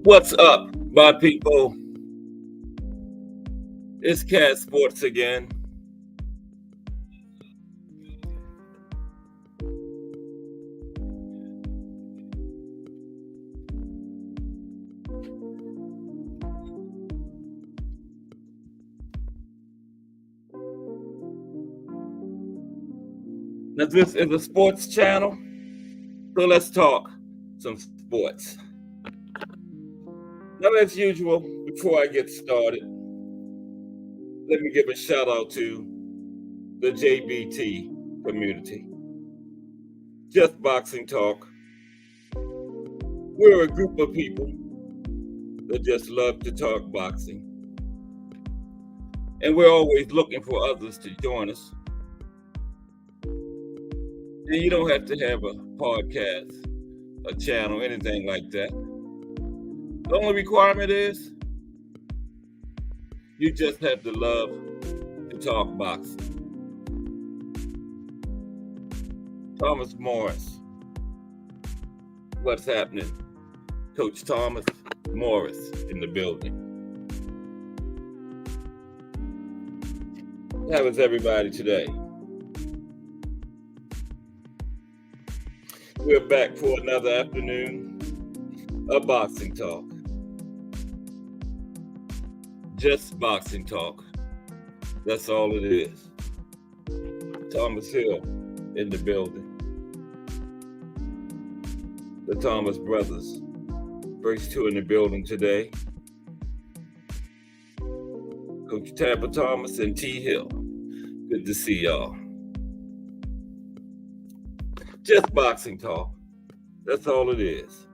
What's up, my people? It's Cat Sports again. Now, this is a sports channel, so let's talk some sports. Now, as usual, before I get started, let me give a shout out to the JBT community. Just Boxing Talk. We're a group of people that just love to talk boxing. And we're always looking for others to join us. And you don't have to have a podcast, a channel, anything like that. The only requirement is you just have to love to talk boxing. Thomas Morris. What's happening? Coach Thomas Morris in the building. How is everybody today? We're back for another afternoon of Boxing Talk. Just Boxing Talk. That's all it is. Thomas Hill in the building. The Thomas brothers. First two in the building today. Coach Tapper Thomas and T. Hill. Good to see y'all. Just Boxing Talk. That's all it is.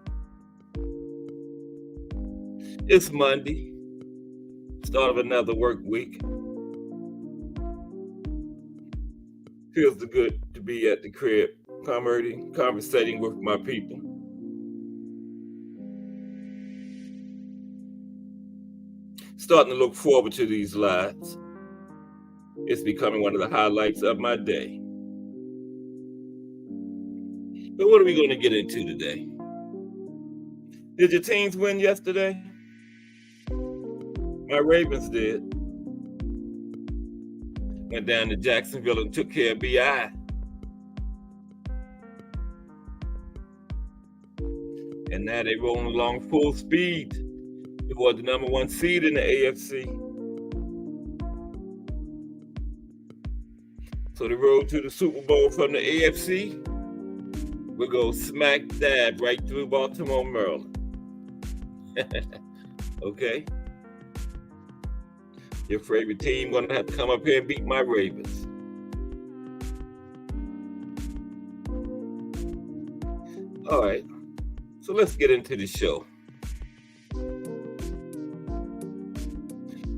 It's Monday. Start of another work week. Feels good to be at the crib, conversating with my people. Starting to look forward to these lives. It's becoming one of the highlights of my day. But what are we going to get into today? Did your teams win yesterday? My Ravens did. Went down to Jacksonville and took care of BI. And now they're rolling along full speed toward the number one seed in the AFC. So the road to the Super Bowl from the AFC will go smack dab right through Baltimore, Maryland. Okay? Your favorite team gonna have to come up here and beat my Ravens. All right, so let's get into the show.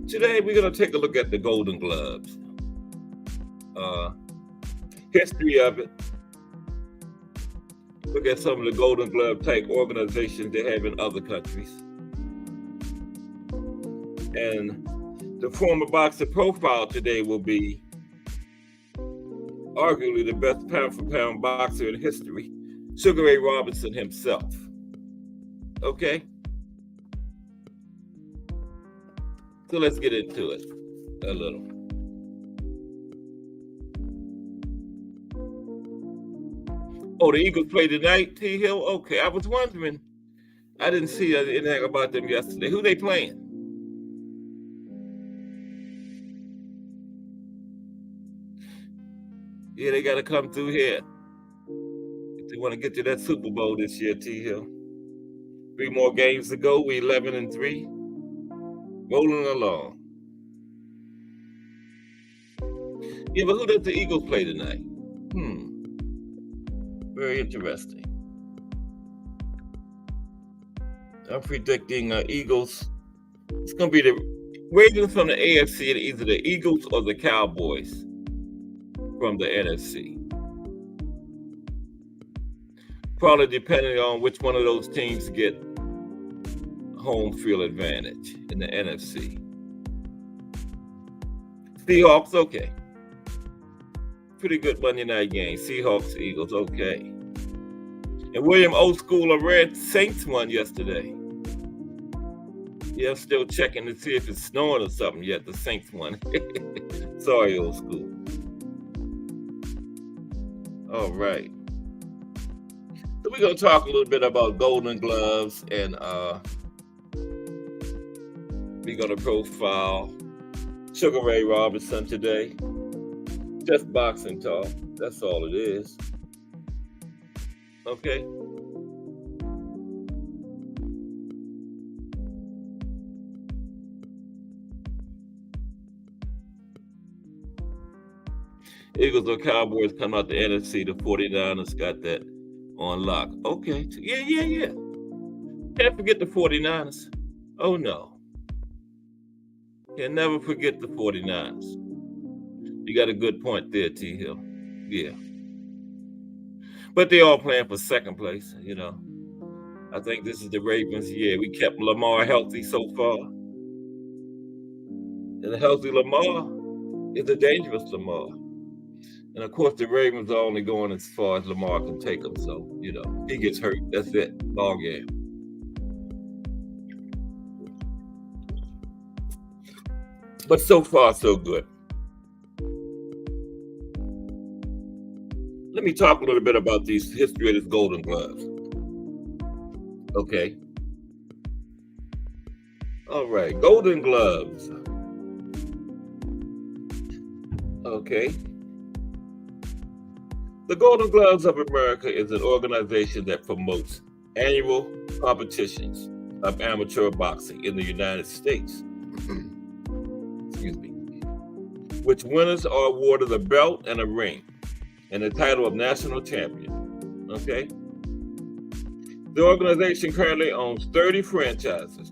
Today we're gonna take a look at the Golden Gloves. History of it. Look at some of the Golden Glove type organizations they have in other countries. And the former boxer profile today will be arguably the best pound-for-pound boxer in history, Sugar Ray Robinson himself. Okay? So let's get into it a little. Oh, the Eagles play tonight, T. Hill? Okay, I was wondering. I didn't see anything about them yesterday. Who they playing? Yeah, they got to come through here if they want to get to that Super Bowl this year, T. Hill. 3 more games to go. We 11-3. Rolling along. Yeah, but who does the Eagles play tonight? Very interesting. I'm predicting Eagles. It's going to be the Ravens from the AFC and either the Eagles or the Cowboys from the NFC. Probably depending on which one of those teams get home field advantage in the NFC. Seahawks, okay. Pretty good Monday night game. Seahawks, Eagles, okay. And William Old School of Red Saints won yesterday. Yeah, I'm still checking to see if it's snowing or something yet. The Saints won. Sorry, old school. All right. So we're gonna talk a little bit about Golden Gloves, and we're gonna profile Sugar Ray Robinson today. Just boxing talk. That's all it is. Okay. Eagles or Cowboys come out the NFC. The 49ers got that on lock. Okay. Yeah. Can't forget the 49ers. Oh, no. Can never forget the 49ers. You got a good point there, T. Hill. Yeah. But they all playing for second place, you know. I think this is the Ravens' year. We kept Lamar healthy so far. And a healthy Lamar is a dangerous Lamar. And of course, the Ravens are only going as far as Lamar can take them. So, you know, he gets hurt. That's it. Ball game. But so far, so good. Let me talk a little bit about the history of this Golden Gloves. Okay. All right. Golden Gloves. Okay. The Golden Gloves of America is an organization that promotes annual competitions of amateur boxing in the United States. Excuse me. Which winners are awarded a belt and a ring and the title of national champion. Okay. The organization currently owns 30 franchises.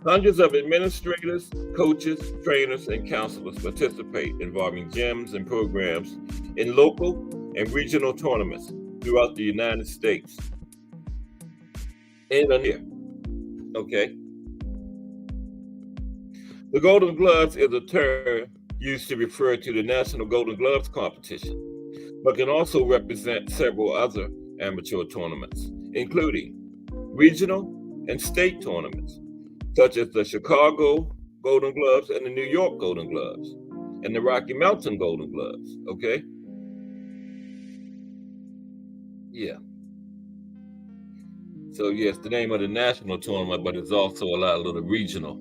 Hundreds of administrators, coaches, trainers, and counselors participate, involving gyms and programs in local and regional tournaments throughout the United States. And here, okay. The Golden Gloves is a term used to refer to the National Golden Gloves competition, but can also represent several other amateur tournaments, including regional and state tournaments, such as the Chicago Golden Gloves and the New York Golden Gloves and the Rocky Mountain Golden Gloves, okay? Yeah. So, yes, the name of the national tournament, but it's also a lot of little regional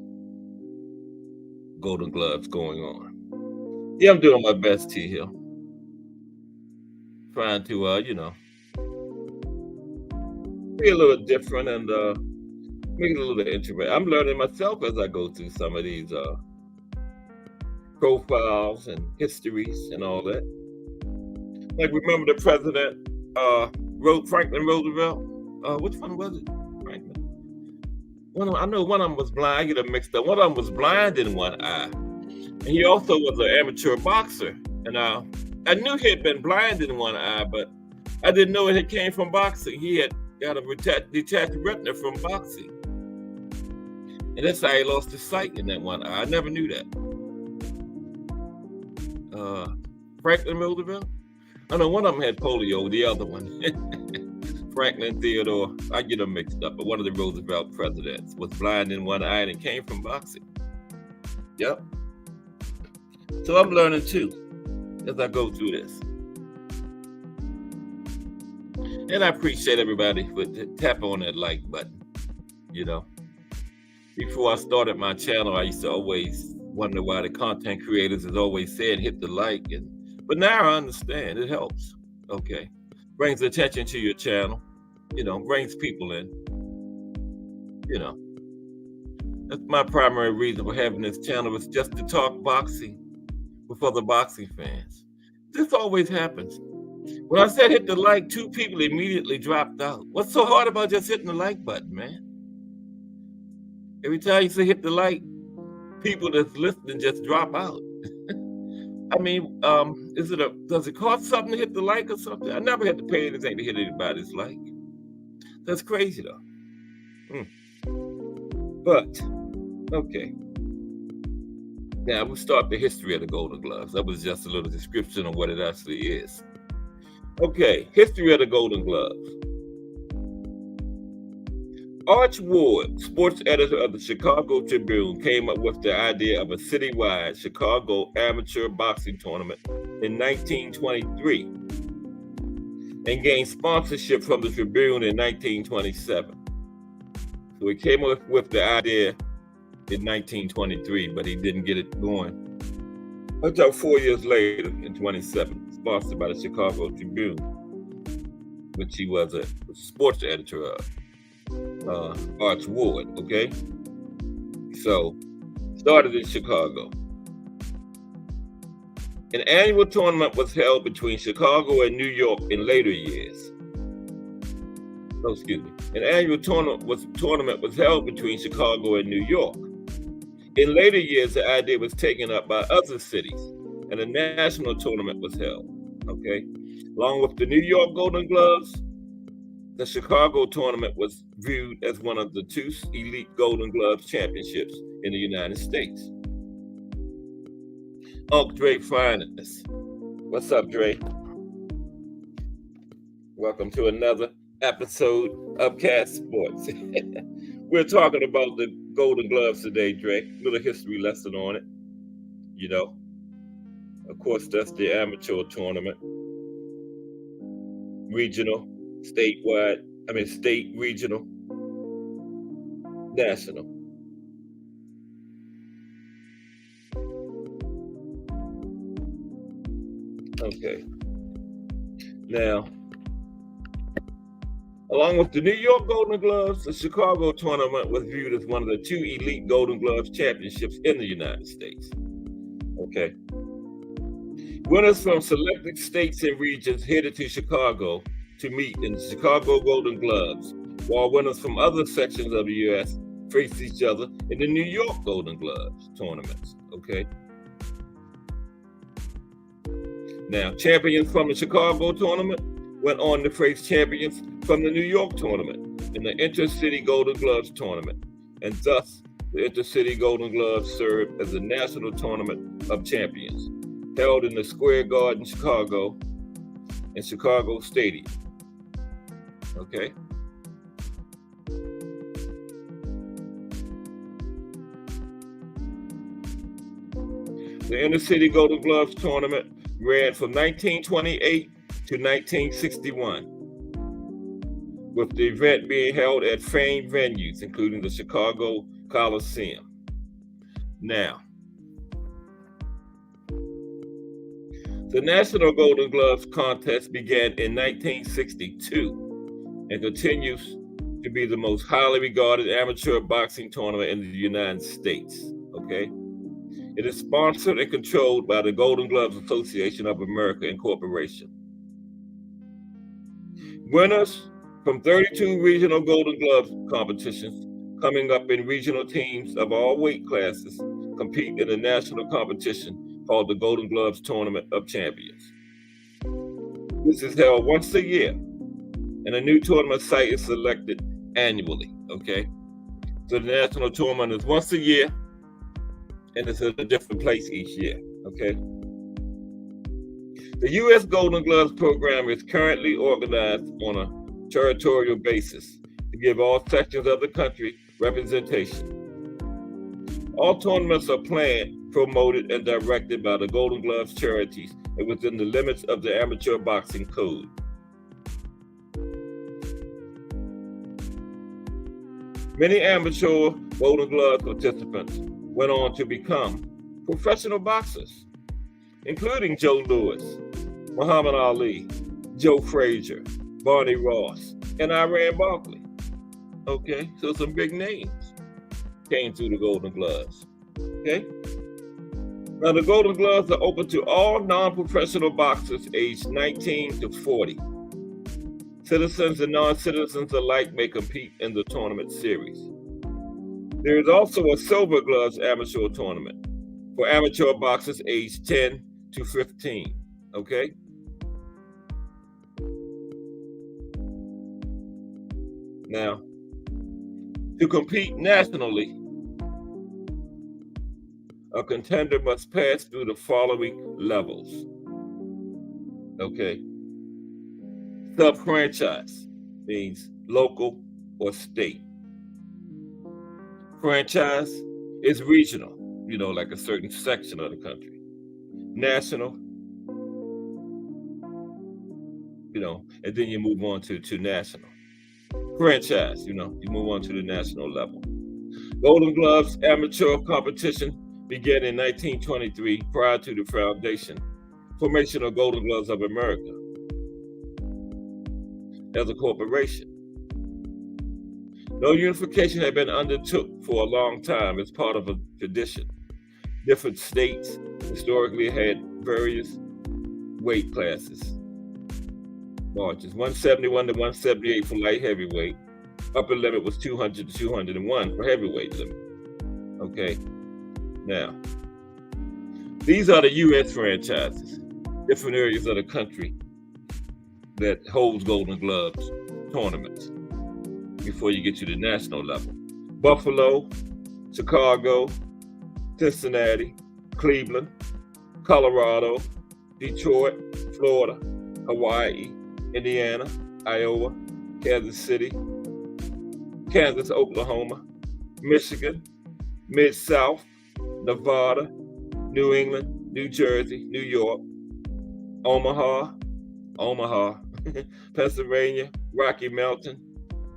Golden Gloves going on. Yeah, I'm doing my best, T. Hill. Trying to, you know, be a little different and make it a little interesting. I'm learning myself as I go through some of these profiles and histories and all that. Like, remember the president, Franklin Roosevelt? Which one was it? Franklin. I know one of them was blind. I get them mixed up. One of them was blind in one eye. And he also was an amateur boxer. And I knew he had been blind in one eye, but I didn't know it had came from boxing. He had got a detached retina from boxing. And that's how he lost his sight in that one eye. I never knew that. Franklin Roosevelt? I know one of them had polio, the other one. Franklin Theodore, I get them mixed up, but one of the Roosevelt presidents was blind in one eye and it came from boxing. Yep. So I'm learning too as I go through this. And I appreciate everybody for tap on that like button. You know, before I started my channel, I used to always wonder why the content creators is always saying hit the like, but now I understand it helps. Okay, brings attention to your channel. You know, brings people in. You know, that's my primary reason for having this channel, is just to talk boxing with other boxing fans. This always happens. When I said hit the like, 2 people immediately dropped out. What's so hard about just hitting the like button, man? Every time you say hit the like, people that's listening just drop out. I mean, does it cost something to hit the like or something? I never had to pay anything to hit anybody's like. That's crazy though. But, okay. Now we'll start the history of the Golden Gloves. That was just a little description of what it actually is. Okay, history of the Golden Gloves. Arch Ward, sports editor of the Chicago Tribune, came up with the idea of a citywide Chicago amateur boxing tournament in 1923 and gained sponsorship from the Tribune in 1927. So he came up with the idea in 1923, but he didn't get it going until 4 years later in 27, sponsored by the Chicago Tribune, which he was a sports editor of. Arch Ward, okay? So, started in Chicago. An annual tournament was held between Chicago and New York in later years. An annual tournament was held between Chicago and New York. In later years, the idea was taken up by other cities, and a national tournament was held, okay? Along with the New York Golden Gloves, the Chicago tournament was viewed as one of the two elite Golden Gloves championships in the United States. Uncle Dre Finest. What's up, Dre? Welcome to another episode of Cast Sports. We're talking about the Golden Gloves today, Dre. Little history lesson on it. You know, of course, that's the amateur tournament. Regional, statewide, state, regional, national. Okay. Now, along with the New York Golden Gloves, the Chicago tournament was viewed as one of the two elite Golden Gloves championships in the United States. Okay. Winners from selected states and regions headed to Chicago to meet in the Chicago Golden Gloves, while winners from other sections of the U.S. faced each other in the New York Golden Gloves tournaments. Okay. Now, champions from the Chicago tournament went on to face champions from the New York tournament in the Intercity Golden Gloves tournament, and thus the Intercity Golden Gloves served as the national tournament of champions, held in the Square Garden, Chicago, and Chicago Stadium. Okay. The Intercity Golden Gloves tournament ran from 1928 to 1961, with the event being held at famed venues, including the Chicago Coliseum. Now, the National Golden Gloves contest began in 1962 and continues to be the most highly regarded amateur boxing tournament in the United States. Okay. It is sponsored and controlled by the Golden Gloves Association of America Incorporation. Winners from 32 regional Golden Gloves competitions coming up in regional teams of all weight classes compete in a national competition called the Golden Gloves Tournament of Champions. This is held once a year, and a new tournament site is selected annually, okay? So the national tournament is once a year, and it's at a different place each year, okay? The U.S. Golden Gloves program is currently organized on a territorial basis to give all sections of the country representation. All tournaments are planned, promoted, and directed by the Golden Gloves charities and within the limits of the Amateur Boxing Code. Many amateur Golden Gloves participants went on to become professional boxers, including Joe Louis, Muhammad Ali, Joe Frazier, Barney Ross, and Iran Barkley. Okay, so some big names came through the Golden Gloves. Okay? Now, the Golden Gloves are open to all non-professional boxers aged 19 to 40. Citizens and non-citizens alike may compete in the tournament series. There is also a Silver Gloves amateur tournament for amateur boxers aged 10 to 15. Okay? Now, to compete nationally, a contender must pass through the following levels. Okay. Sub-franchise means local or state. Franchise is regional, like a certain section of the country. National, and then you move on to national. Franchise, you move on to the national level. Golden Gloves amateur competition began in 1923 prior to the formation of Golden Gloves of America as a corporation. No unification had been undertook for a long time as part of a tradition. Different states historically had various weight classes. Marches 171 to 178 for light heavyweight. Upper limit was 200 to 201 for heavyweight limit. Okay. Now, these are the U.S. franchises, different areas of the country that holds Golden Gloves tournaments before you get to the national level. Buffalo, Chicago, Cincinnati, Cleveland, Colorado, Detroit, Florida, Hawaii, Indiana, Iowa, Kansas City, Kansas, Oklahoma, Michigan, Mid-South, Nevada, New England, New Jersey, New York, Omaha, Pennsylvania, Rocky Mountain,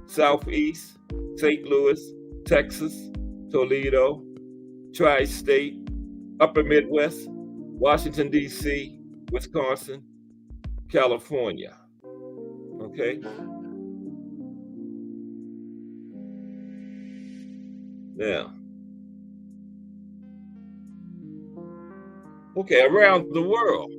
Southeast, St. Louis, Texas, Toledo, Tri-State, Upper Midwest, Washington, D.C., Wisconsin, California. Okay? Now, around the world.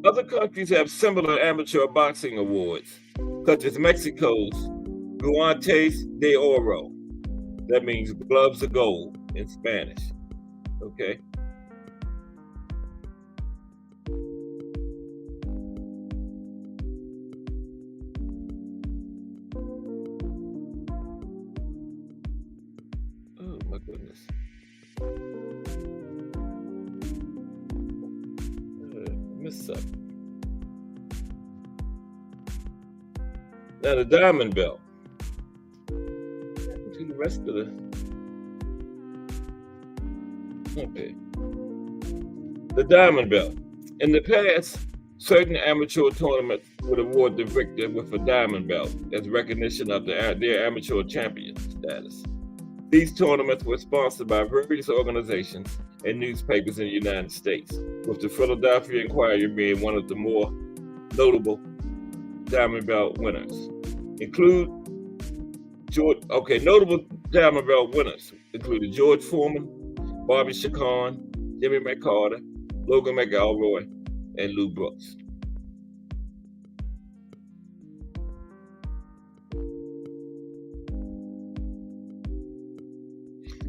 Other countries have similar amateur boxing awards, such as Mexico's Guantes de Oro. That means gloves of gold in Spanish. Okay. Oh my goodness. Missed up. Now the diamond belt. To the rest of the. Okay. The diamond belt. In the past, certain amateur tournaments would award the victor with a diamond belt as recognition of their amateur champion status. These tournaments were sponsored by various organizations and newspapers in the United States, with the Philadelphia Inquirer being one of the more notable diamond belt winners. Notable diamond belt winners included George Foreman, Bobby Chacon, Jimmy McCarter, Logan McElroy, and Lou Brooks.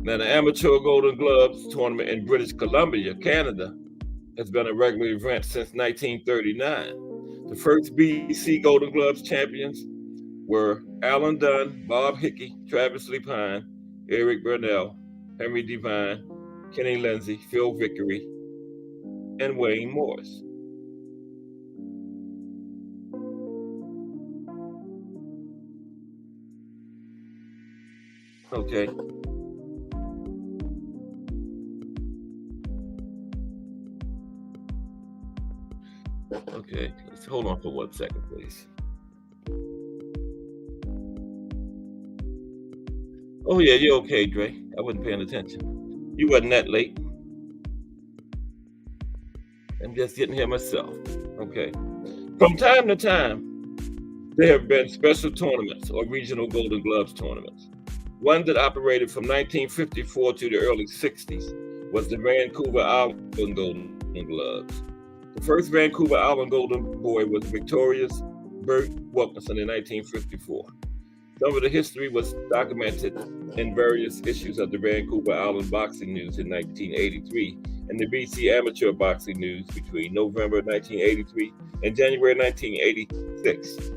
Now, the Amateur Golden Gloves tournament in British Columbia, Canada, has been a regular event since 1939. The first BC Golden Gloves champions were Alan Dunn, Bob Hickey, Travis Lee Pine, Eric Burnell, Henry Devine, Kenny Lindsay, Phil Vickery, and Wayne Morris. Okay. Okay, let's hold on for 1 second, please. Oh yeah, you're okay, Dre. I wasn't paying attention. You wasn't that late. I'm just getting here myself. Okay. From time to time, there have been special tournaments or regional Golden Gloves tournaments. One that operated from 1954 to the early 60s was the Vancouver Island Golden Gloves. The first Vancouver Island Golden Boy was Victoria's Burt Wilkinson in 1954. Some of the history was documented in various issues of the Vancouver Island Boxing News in 1983 and the BC Amateur Boxing News between November 1983 and January 1986.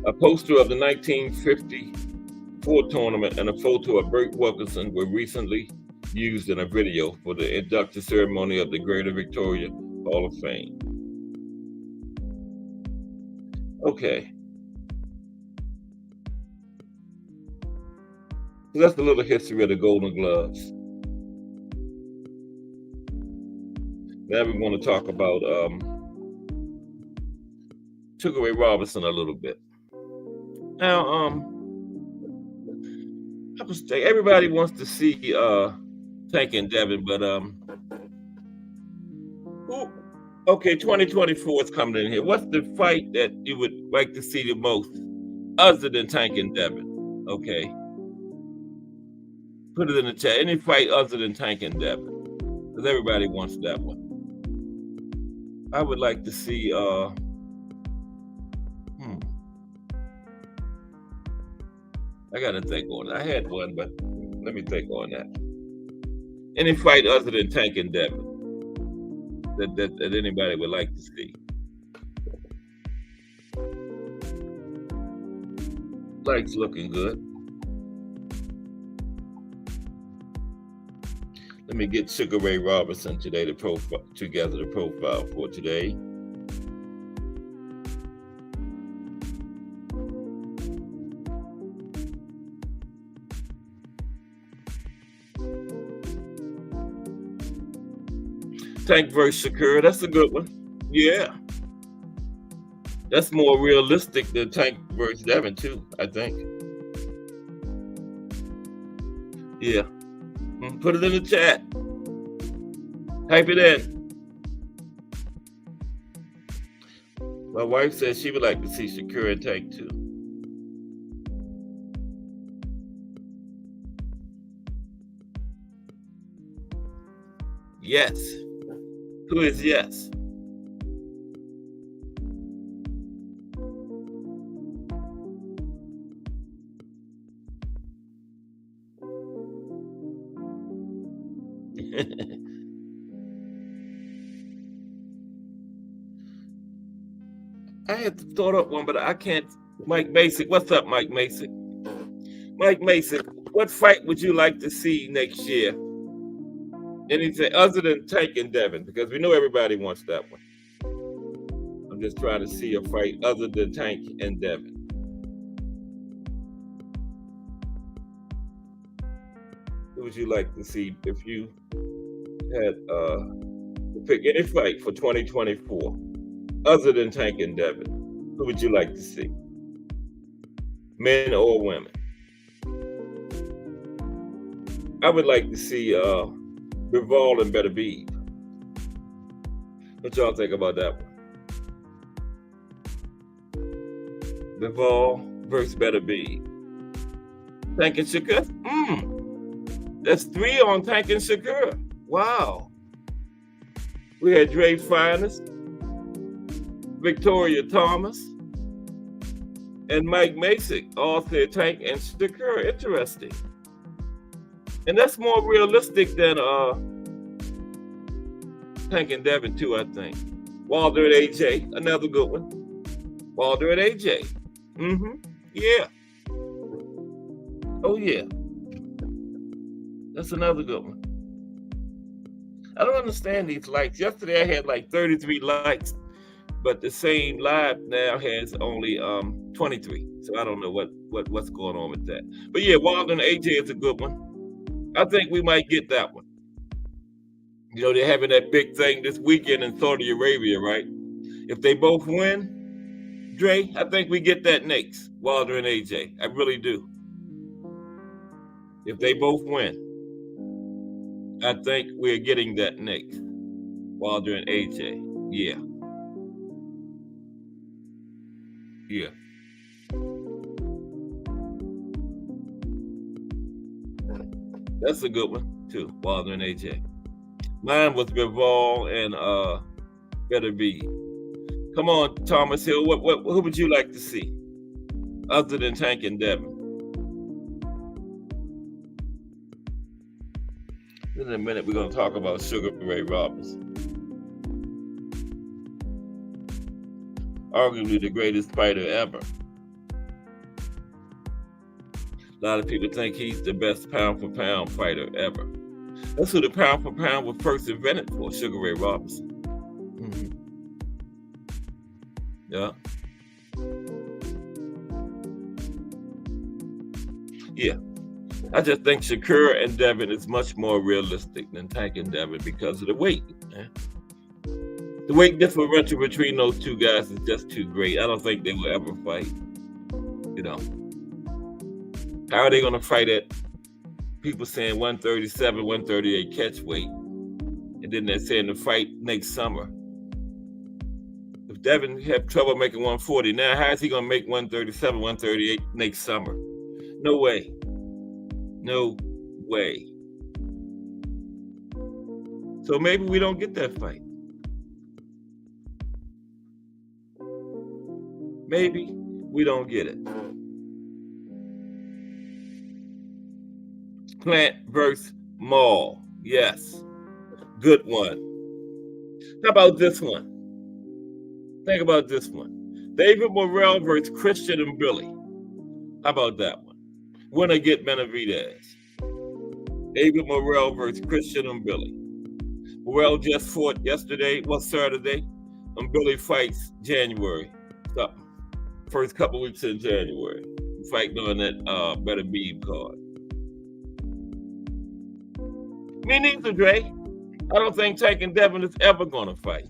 A poster of the 1954 tournament and a photo of Burt Wilkinson were recently used in a video for the induction ceremony of the Greater Victoria Hall of Fame. Okay. So that's a little history of the Golden Gloves. Now we want to talk about Sugar Ray Robinson a little bit. Now, I was thinking everybody wants to see Tank and Devin, but who, okay, 2024 is coming in here. What's the fight that you would like to see the most, other than Tank and Devin? Okay, put it in the chat. Any fight other than Tank and Devin, because everybody wants that one. I would like to see. I gotta think on it. I had one, but let me think on that. Any fight other than Tank and Devin that anybody would like to see. Likes looking good. Let me get Sugar Ray Robinson today to together the profile for today. Tank versus Shakur, that's a good one. Yeah. That's more realistic than Tank versus Devin too, I think. Yeah. Put it in the chat. Type it in. My wife says she would like to see Shakur and Tank too. Yes. Who is yes? I had thought up one, but I can't. Mike Basic, what's up, Mike Basic? Mike Basic, what fight would you like to see next year? Anything other than Tank and Devin, because we know everybody wants that one. I'm just trying to see a fight other than Tank and Devin. Who would you like to see if you had to pick any fight for 2024 other than Tank and Devin? Who would you like to see? Men or women? I would like to see Bivol and Better Beeb. What y'all think about that one? Bivol versus Better Beeb. Tank and Shakur? That's 3 on Tank and Shakur. Wow. We had Dre Finest, Victoria Thomas, and Mike Basic, all said Tank and Shakur. Interesting. And that's more realistic than Tank and Devin too, I think. Wilder and AJ, another good one. Wilder and AJ. Yeah. Oh yeah. That's another good one. I don't understand these likes. Yesterday I had like 33 likes, but the same live now has only 23. So I don't know what's going on with that. But yeah, Wilder and AJ is a good one. I think we might get that one. You know, they're having that big thing this weekend in Saudi Arabia, right? If they both win, Dre, I think we get that next, Wilder and AJ. I really do. If they both win, I think we're getting that next, Wilder and AJ. Yeah. Yeah. That's a good one too, Wilder and AJ. Mine was Bivol and Better Be. Come on, Thomas Hill. Who would you like to see other than Tank and Devin? In a minute, we're going to talk about Sugar Ray Robinson. Arguably the greatest fighter ever. A lot of people think he's the best pound-for-pound fighter ever. That's who the pound-for-pound was first invented for, Sugar Ray Robinson. Yeah. Yeah. I just think Shakur and Devin is much more realistic than Tank and Devin because of the weight, man. The weight differential between those two guys is just too great. I don't think they will ever fight. You know, how are they going to fight at people saying 137, 138 catch weight, and then they're saying the fight next summer? If Devin have trouble making 140 now, how is he going to make 137, 138 next summer? No way. No way. So maybe we don't get that fight. Maybe we don't get it. Plant versus Maul. Yes. Good one. How about this one? Think about this one. David Morrell versus Christian and Billy. How about that one? Winner get Benavidez. David Morrell versus Christian and Billy. Morrell just fought yesterday, Saturday, and Billy fights January. Something. First couple weeks in January. Fighting on that Better Beam card. Me neither, Dre. I don't think Tank and Devin is ever going to fight.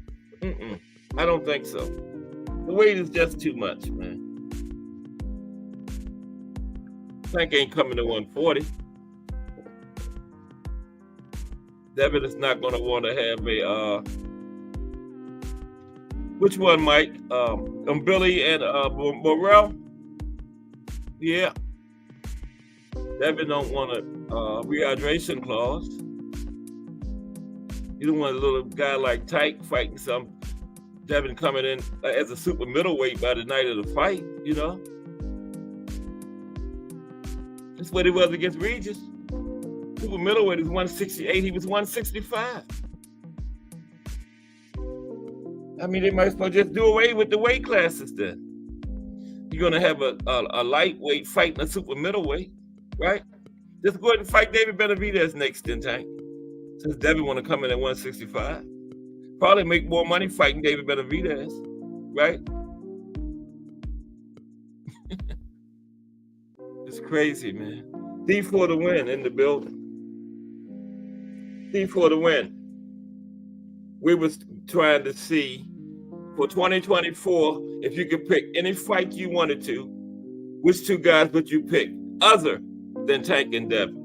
I don't think so. The weight is just too much, man. Tank ain't coming to 140. Devin is not going to want to have a which one, Mike? Billy and Morrell? Yeah. Devin don't want a rehydration clause. You don't want a little guy like Tank fighting some Devin coming in as a super middleweight by the night of the fight, you know? That's what he was against Regis. Super middleweight is 168. He was 165. I mean, they might as well just do away with the weight classes then. You're going to have a lightweight fighting a super middleweight, right? Just go ahead and fight David Benavidez next then, Tank. Since Devin want to come in at 165. Probably make more money fighting David Benavidez, right? It's crazy, man. D for the win in the building. D for the win. We was trying to see for 2024 if you could pick any fight you wanted to, which two guys would you pick other than Tank and Devin?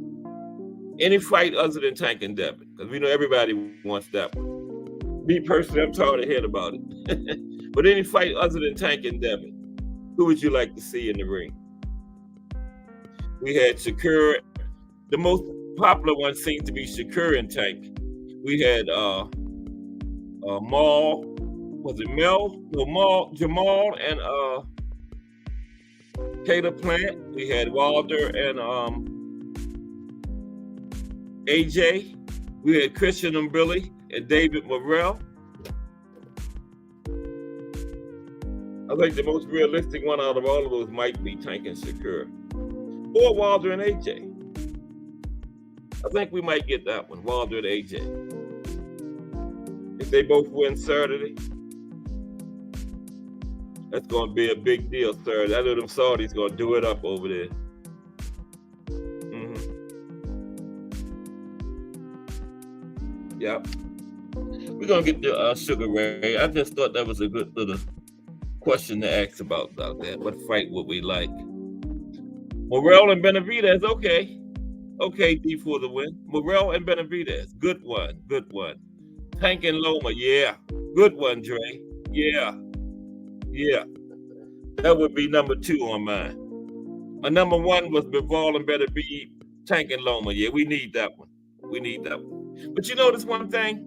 Any fight other than Tank and Devin, because we know everybody wants that one. Me personally, I'm tired of hearing about it. But any fight other than Tank and Devin, who would you like to see in the ring? We had Shakur. The most popular one seems to be Shakur and Tank. We had Maul. Was it Mel? No, Maul, Jamal and Caleb Plant. We had Wilder and AJ. We had Christian and Billy and David Morrell. I think the most realistic one out of all of those might be Tank and Shakur. Or Wilder and AJ. I think we might get that one, Wilder and AJ. If they both win Saturday, that's going to be a big deal, sir. I know them Saudis going to do it up over there. Yep. We're going to get to Sugar Ray. I just thought that was a good little question to ask about that. What fight would we like? Morrell and Benavidez, okay. Okay, D for the win. Morrell and Benavidez, good one, good one. Tank and Loma, yeah. Good one, Dre. Yeah. Yeah. That would be number 2 on mine. My number 1 was Bivol and Benavidez, Tank and Loma. Yeah, we need that one. We need that one. But you notice one thing?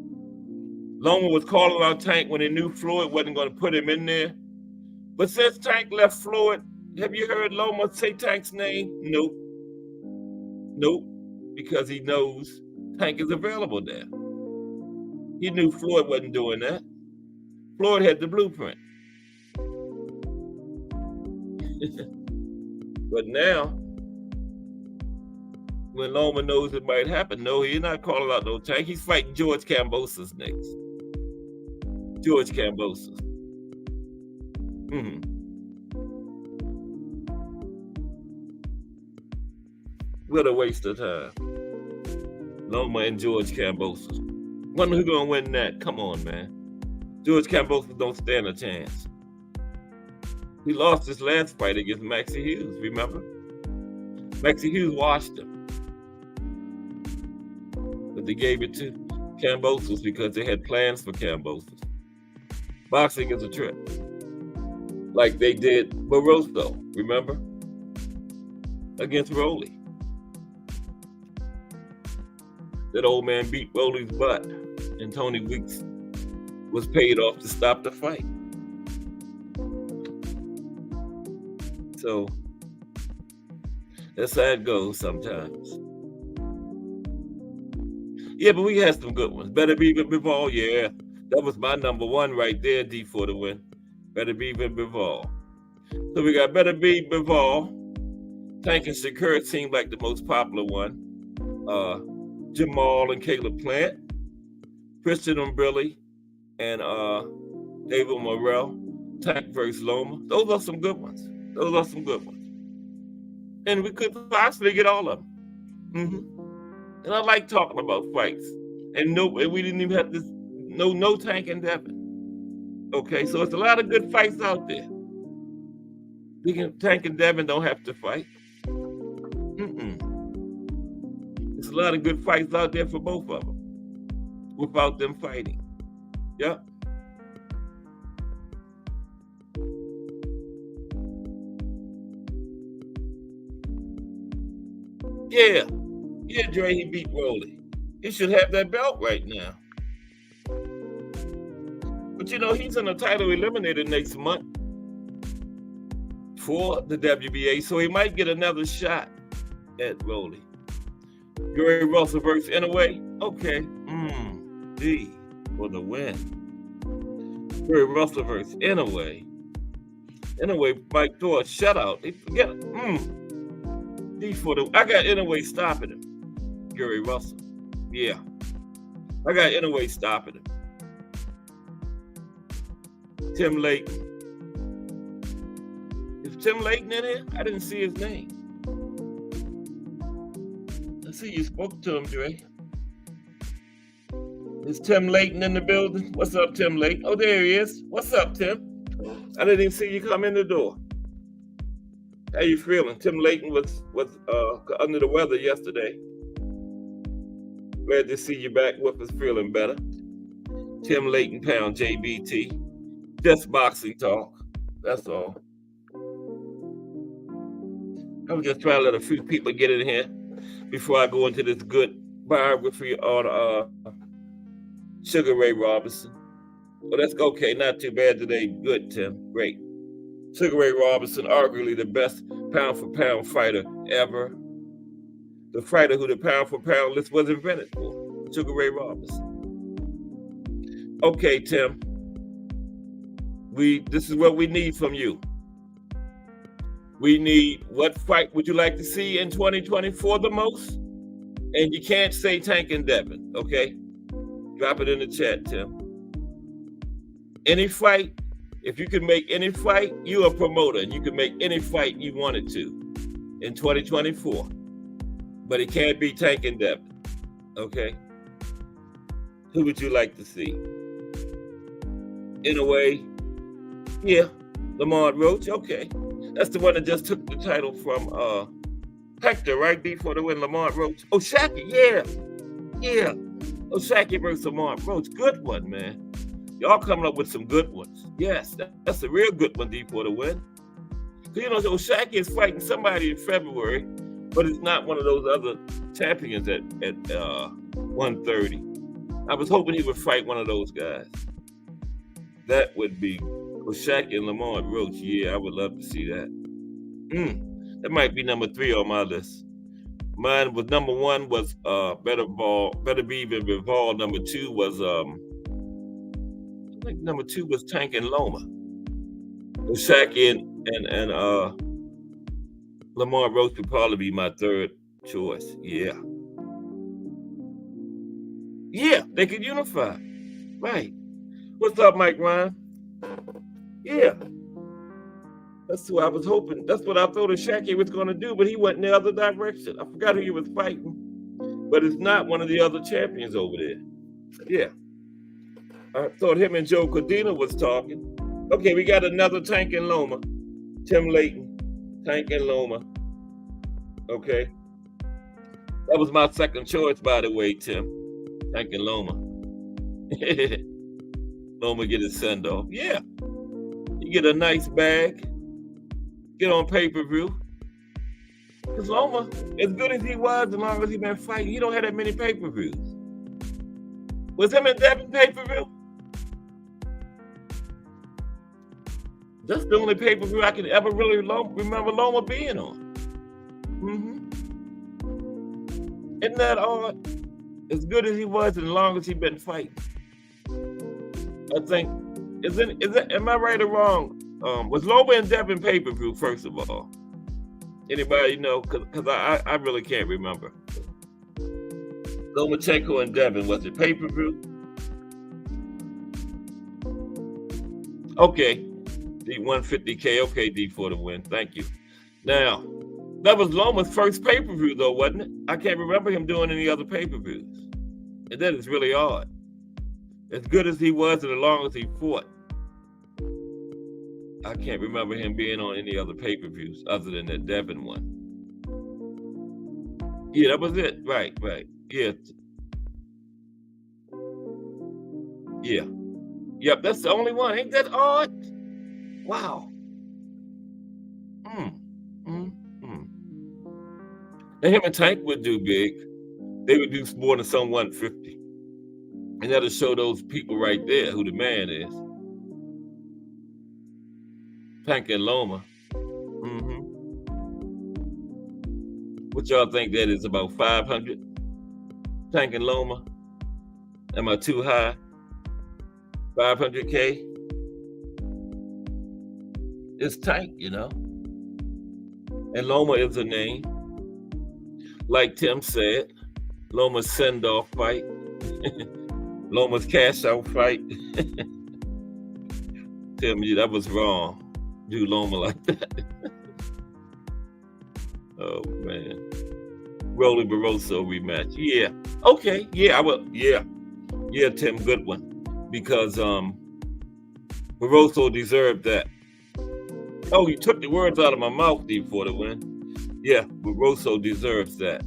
Loma was calling out Tank when he knew Floyd wasn't going to put him in there. But since Tank left Floyd, have you heard Loma say Tank's name? Nope. Nope. Because he knows Tank is available there. He knew Floyd wasn't doing that. Floyd had the blueprint. But now, when Loma knows it might happen, no, he's not calling out no Tank. He's fighting George Kambosos next. George Kambosos. What a waste of time. Loma and George Kambosos. Wonder who's gonna win that. Come on, man. George Kambosos don't stand a chance. He lost his last fight against Maxie Hughes, remember? Maxie Hughes washed him. But they gave it to Kambosos because they had plans for Kambosos. Boxing is a trip. Like they did Barroso, remember? Against Rolly. That old man beat Rolly's butt, and Tony Weeks was paid off to stop the fight. So that's how it goes sometimes. Yeah, but we had some good ones. Better Be Bivol, yeah. That was my number one right there, D for the win. Better Be Bivol. So we got Better Be Bivol. Tank and Shakur seemed like the most popular one. Jamal and Caleb Plant, Christian Umbrelli, and David Morrell, Tank versus Loma. Those are some good ones. And we could possibly get all of them. And I like talking about fights. And we didn't even have this, no Tank and Devin. Okay, so it's a lot of good fights out there. Tank and Devin don't have to fight. There's a lot of good fights out there for both of them without them fighting. Yep. Yeah, Dre, he beat Rolly. He should have that belt right now. But you know, he's in a title eliminator next month for the WBA, so he might get another shot at Rolly. Gary Russell versus Inouye. Okay. D for the win. Gary Russell versus Inouye. Inouye might throw a shutout. They forget it. D for the. I got Inouye stopping him. Gary Russell. Yeah. I got Inouye stopping him. Tim Layton. Is Tim Layton in here? I didn't see his name. I see you spoke to him, Dre. Is Tim Layton in the building? What's up, Tim Layton? Oh, there he is. What's up, Tim? I didn't even see you come in the door. How you feeling? Tim Layton was under the weather yesterday. Glad to see you back with us, feeling better. Tim Layton Pound, JBT. Just boxing talk. That's all. I'm just trying to let a few people get in here before I go into this good biography on Sugar Ray Robinson. Well, that's okay. Not too bad today. Good, Tim. Great. Sugar Ray Robinson, arguably the best pound-for-pound fighter ever. The fighter who the pound-for-pound list was invented for. Sugar Ray Robinson. Okay, Tim. This is what we need from you. We need, what fight would you like to see in 2024 the most? And you can't say Tank and Devin, okay? Drop it in the chat, Tim. Any fight, if you can make any fight, you're a promoter and you can make any fight you wanted to in 2024. But it can't be Tank and Devin, okay? Who would you like to see? Inouye, yeah, Lamont Roach, okay. That's the one that just took the title from Hector, right? Before the win, Lamont Roach. O'Shaquie, yeah. O'Shaquie versus Lamont Roach, good one, man. Y'all coming up with some good ones. Yes, that's a real good one, D, for the win. So, you know, O'Shaquie is fighting somebody in February, but it's not one of those other champions at 130. I was hoping he would fight one of those guys. That would be O'Shaquie and Lamont Roach. Yeah, I would love to see that. That might be number 3 on my list. Mine was number 1 was Better Be Bivol. Number 2 was I think number 2 was Tank and Loma. O'Shaquie and Lamont Roach would probably be my 3rd choice. Yeah, they could unify. Right. What's up, Mike Ryan? Yeah. That's who I was hoping. That's what I thought Shaq was going to do, but he went in the other direction. I forgot who he was fighting, but it's not one of the other champions over there. Yeah. I thought him and Joe Cordina was talking. Okay, we got another Tank and Loma. Tim Layton, Tank and Loma. Okay. That was my second choice, by the way, Tim. Tank and Loma. Loma get his send off. Yeah. You get a nice bag. Get on pay-per-view. Because Loma, as good as he was, as long as he been fighting, he don't have that many pay-per-views. Was him and Devin pay-per-view? That's the only pay-per-view I can ever really remember Loma being on. Isn't that odd? As good as he was, and as long as he been fighting. I think, am I right or wrong? Was Loma and Devin pay-per-view, first of all? Anybody know? Because I really can't remember. Lomachenko and Devin, was it pay-per-view? Okay. D150K. Okay, D for the win. Thank you. Now, that was Loma's first pay-per-view, though, wasn't it? I can't remember him doing any other pay-per-views. And that is really odd. As good as he was and as long as he fought, I can't remember him being on any other pay-per-views other than that Devin one. Yeah, that was it. Right. Yeah. Yeah. Yep, that's the only one. Ain't that odd? Wow. And him and Tank would do big. They would do more than some 150. And that'll show those people right there who the man is. Tank and Loma. What y'all think that is, about 500? Tank and Loma? Am I too high? 500K? It's Tank, you know. And Loma is a name. Like Tim said, Loma's send-off fight. Loma's cash-out fight. Tell me that was wrong. Do Loma like that. Oh, man. Rolly Barroso rematch. Yeah. Okay. Yeah, I will. Yeah. Yeah, Tim, good one. Because Barroso deserved that. Oh, you took the words out of my mouth, D, for the win. Yeah, Barroso deserves that.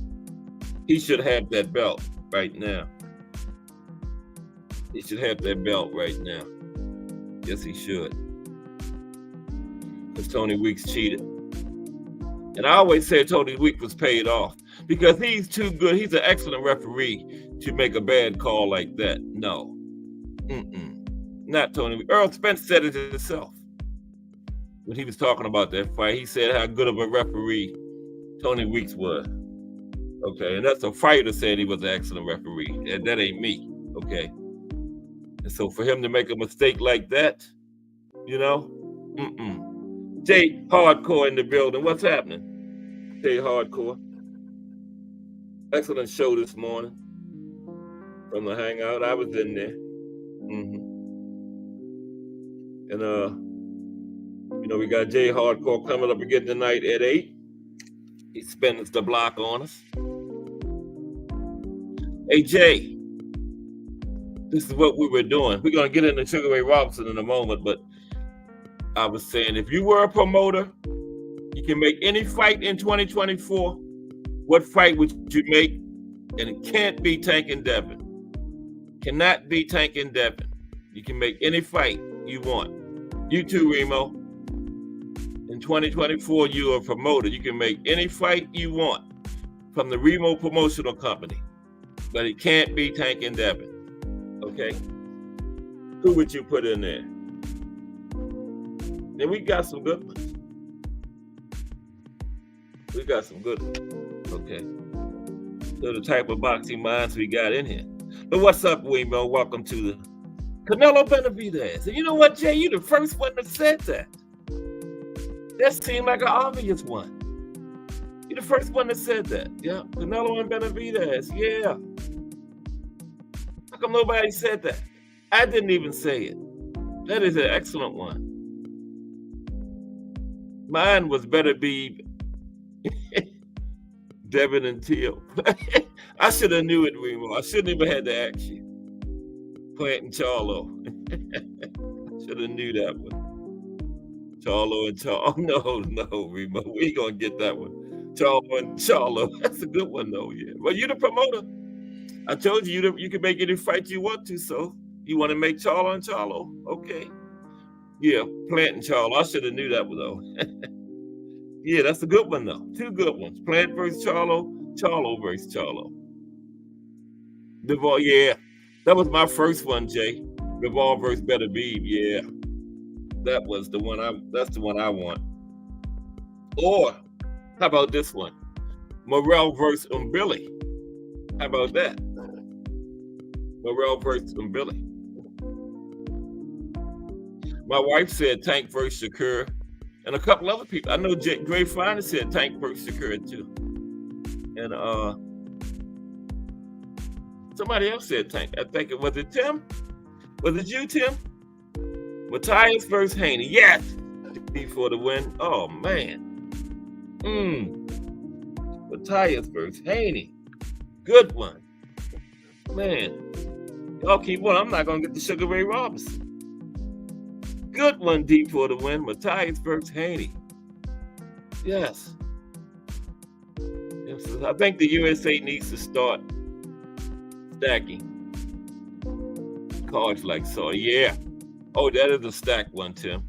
He should have that belt right now. He should have that belt right now. Yes, he should. Because Tony Weeks cheated. And I always said Tony Weeks was paid off because he's too good. He's an excellent referee to make a bad call like that. No. Not Tony Weeks. Earl Spence said it himself when he was talking about that fight. He said how good of a referee Tony Weeks was. Okay, and that's a fighter said he was an excellent referee. And that ain't me. Okay. And so for him to make a mistake like that, you know, Jay Hardcore in the building. What's happening? Jay Hardcore. Excellent show this morning from the Hangout. I was in there. And, you know, we got Jay Hardcore coming up again tonight at 8. He spins the block on us. Hey, Jay. This is what we were doing. We're going to get into Sugar Ray Robinson in a moment, but I was saying, if you were a promoter, you can make any fight in 2024. What fight would you make? And it can't be Tank and Devin. Cannot be Tank and Devin. You can make any fight you want. You too, Remo. In 2024, you're a promoter. You can make any fight you want from the Remo Promotional Company. But it can't be Tank and Devin. Okay? Who would you put in there? And we got some good ones. We got some good ones. Okay. So the type of boxing minds we got in here. But what's up, Wemo? Welcome to the Canelo Benavidez. And you know what, Jay? You're the first one that said that. That seemed like an obvious one. You're the first one that said that. Yeah. Canelo and Benavidez. Yeah. How come nobody said that? I didn't even say it. That is an excellent one. Mine was Better Be Devin and Teal. I should have knew it, Remo. I shouldn't even had to ask you. Plant and Charlo. Should have knew that one. Charlo and Charlo. No, Remo. We ain't gonna get that one. Charlo and Charlo. That's a good one though, yeah. Well, you're the promoter. I told you you can make any fight you want to, so you want to make Charlo and Charlo. Okay. Yeah, Plant and Charlo. I should have knew that one though. Yeah, that's a good one though. Two good ones. Plant versus Charlo, Charlo versus Charlo. Duvall, yeah. That was my first one, Jay. Duvall versus Better Be, yeah. That's the one I want. Or how about this one? Morrell versus Billy. How about that? Morrell versus Billy. My wife said Tank versus Shakur, and a couple other people. I know Gray Finer said Tank versus Shakur too, and somebody else said Tank. I think it was Tim. Was it you, Tim? Matthias versus Haney. Yes, for the win. Oh man. Matthias versus Haney. Good one. Man. Y'all keep one. I'm not gonna get the Sugar Ray Robinson. Good one, deep for the win. Matthias versus Haney. Yes. I think the USA needs to start stacking cards like so. Yeah. Oh, that is a stacked one, Tim.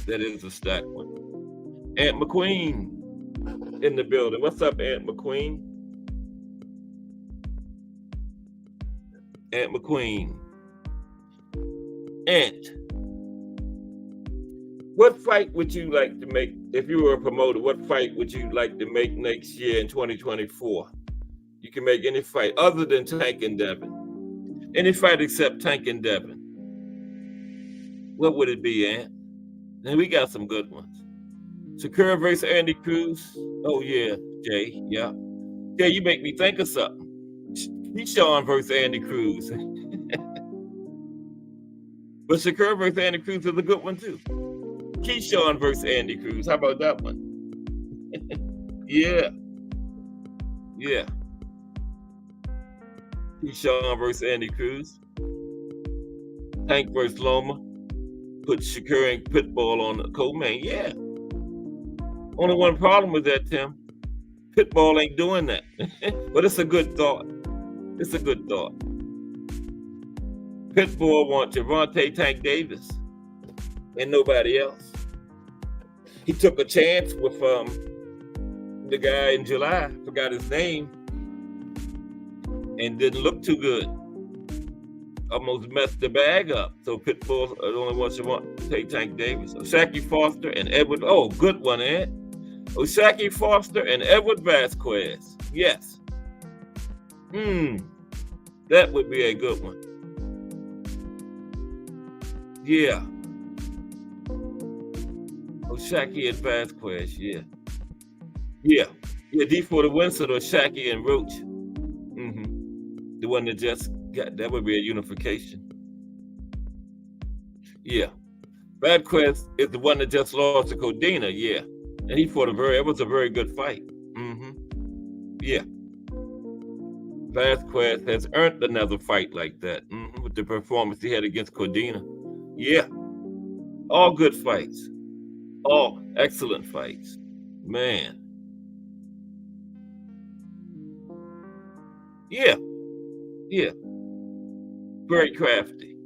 That is a stacked one. Aunt McQueen in the building. What's up, Aunt McQueen? Aunt McQueen. Aunt, what fight would you like to make if you were a promoter? What fight would you like to make next year in 2024? You can make any fight other than Tank and Devin. Any fight except Tank and Devin. What would it be, Aunt? And we got some good ones. Shakur versus Andy Cruz. Oh yeah, Jay. Yeah. Jay, you make me think of something. Keyshawn versus Andy Cruz. But Shakur versus Andy Cruz is a good one too. Keyshawn versus Andy Cruz. How about that one? Yeah. Yeah. Keyshawn versus Andy Cruz. Tank versus Loma. Put Shakur and Pitbull on the co-main. Yeah. Only one problem with that, Tim. Pitbull ain't doing that. But it's a good thought. It's a good thought. Pitbull wants Gervonta Tank Davis and nobody else. He took a chance with the guy in July, forgot his name, and didn't look too good. Almost messed the bag up. So Pitbull only wants Gervonta Tank Davis. Shaqy Foster and Edward. Oh, good one, Ed. Shaqy Foster and Edward Vasquez. Yes. That would be a good one. Yeah. Shaqy and Vasquez, yeah. Yeah. Yeah, D for the Winston or Shaqy and Roach. The one that just got, that would be a unification. Yeah. Vasquez is the one that just lost to Codina, yeah. And he fought it was a very good fight. Yeah. Vasquez has earned another fight like that with the performance he had against Codina. Yeah. All good fights. All excellent fights. Man. Yeah. Yeah. Very crafty.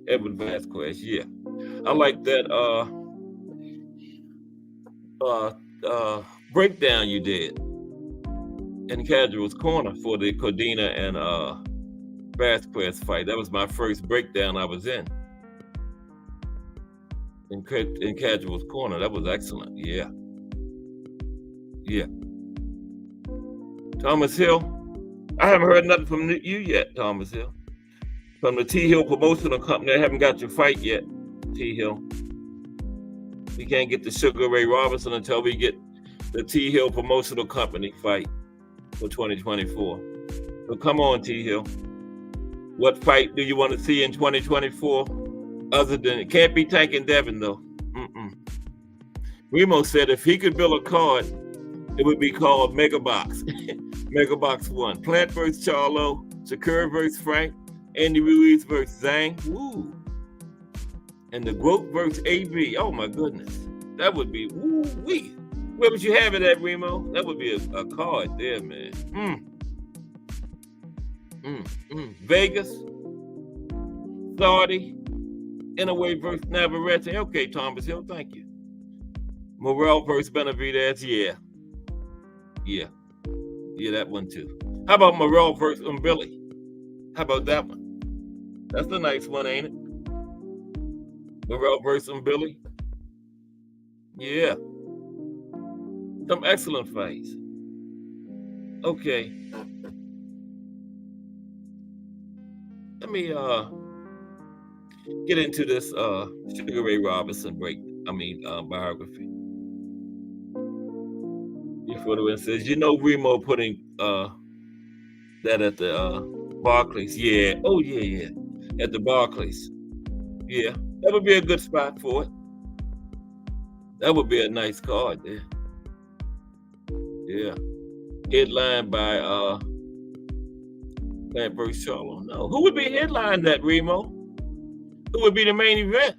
Edward Vasquez, yeah. I like that breakdown you did in Casual's Corner for the Codina and Vasquez fight. That was my first breakdown I was in Casual's Corner. That was excellent. Yeah. Yeah. Thomas Hill. I haven't heard nothing from you yet, Thomas Hill. From the T Hill Promotional Company. I haven't got your fight yet, T Hill. We can't get the Sugar Ray Robinson until we get the T Hill Promotional Company fight for 2024. So come on, T Hill. What fight do you want to see in 2024? Other than, it can't be Tank and Devin though. Remo said if he could build a card, it would be called Mega Box. Mega Box 1. Plant versus Charlo, Shakur versus Frank, Andy Ruiz versus Zhang. Woo. And the GOAT versus AB. Oh my goodness. That would be woo-wee. Where would you have it at, Remo? That would be a card there, man. Vegas, Saudi, Inouye versus Navarrete. Okay, Thomas Hill, thank you. Morrell versus Benavidez. Yeah, that one too. How about Morrell versus Billy? How about that one? That's a nice one, ain't it? Morrell versus Billy. Yeah. Some excellent fights. Okay. Let me get into this Sugar Ray Robinson biography. Before the one says, Remo putting that at the Barclays. Yeah. Oh yeah. At the Barclays. Yeah. That would be a good spot for it. That would be a nice card there. Yeah. Headlined by Plant versus Charlo. No. Who would be headlined that, Remo? Who would be the main event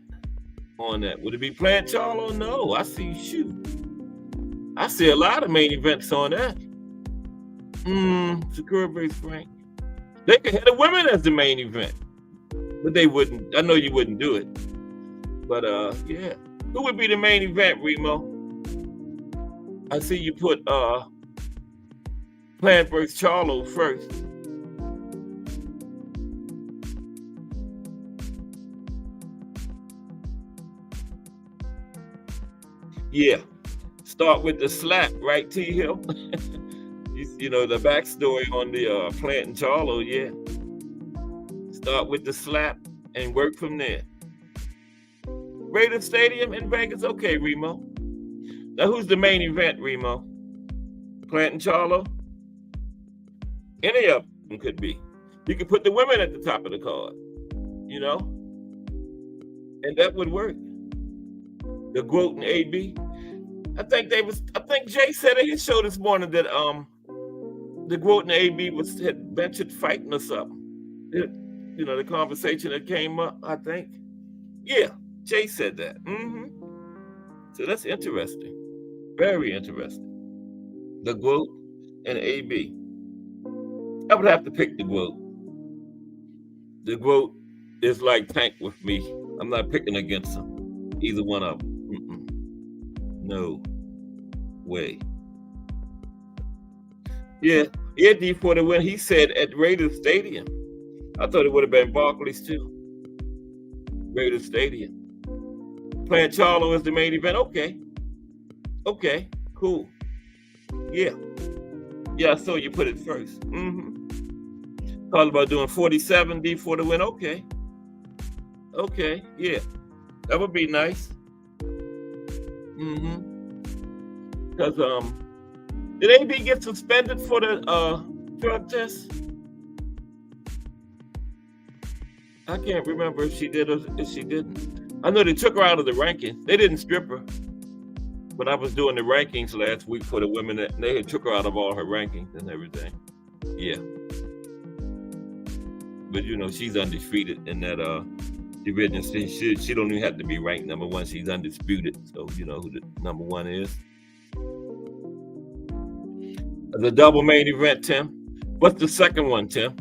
on that? Would it be Plant Charlo? No. I see a lot of main events on that. Shakur versus Frank. They could have the women as the main event. But they wouldn't. I know you wouldn't do it. But yeah. Who would be the main event, Remo? I see you put Plant versus Charlo first. Yeah. Start with the slap, right, T Hill? You know, the backstory on the Plant and Charlo, yeah. Start with the slap and work from there. Raiders Stadium in Vegas? Okay, Remo. Now, who's the main event, Remo? Plant and Charlo? Any of them could be. You could put the women at the top of the card, and that would work. The GOAT and AB. I think Jay said in his show this morning that the GOAT and AB had ventured fighting or something. The conversation that came up, I think. Yeah, Jay said that. So that's interesting. Very interesting. The GOAT and AB. I would have to pick the GOAT. The GOAT is like Tank with me. I'm not picking against him. Either one of them. No way. Yeah, D for the win. He said at Raiders Stadium. I thought it would have been Barclays too. Raiders Stadium. Plant Charlo is the main event. Okay, cool. Yeah, I saw you put it first. Talked about doing 47 D for the win. Okay, yeah, that would be nice. Because did AB get suspended for the drug test? I can't remember if she did or if she didn't. I know they took her out of the rankings. They didn't strip her. But I was doing the rankings last week for the women, and they had took her out of all her rankings and everything. Yeah. But she's undefeated in that division. She don't even have to be ranked number one. She's undisputed. So you know who the number one is. The double main event, Tim. What's the second one, Tim?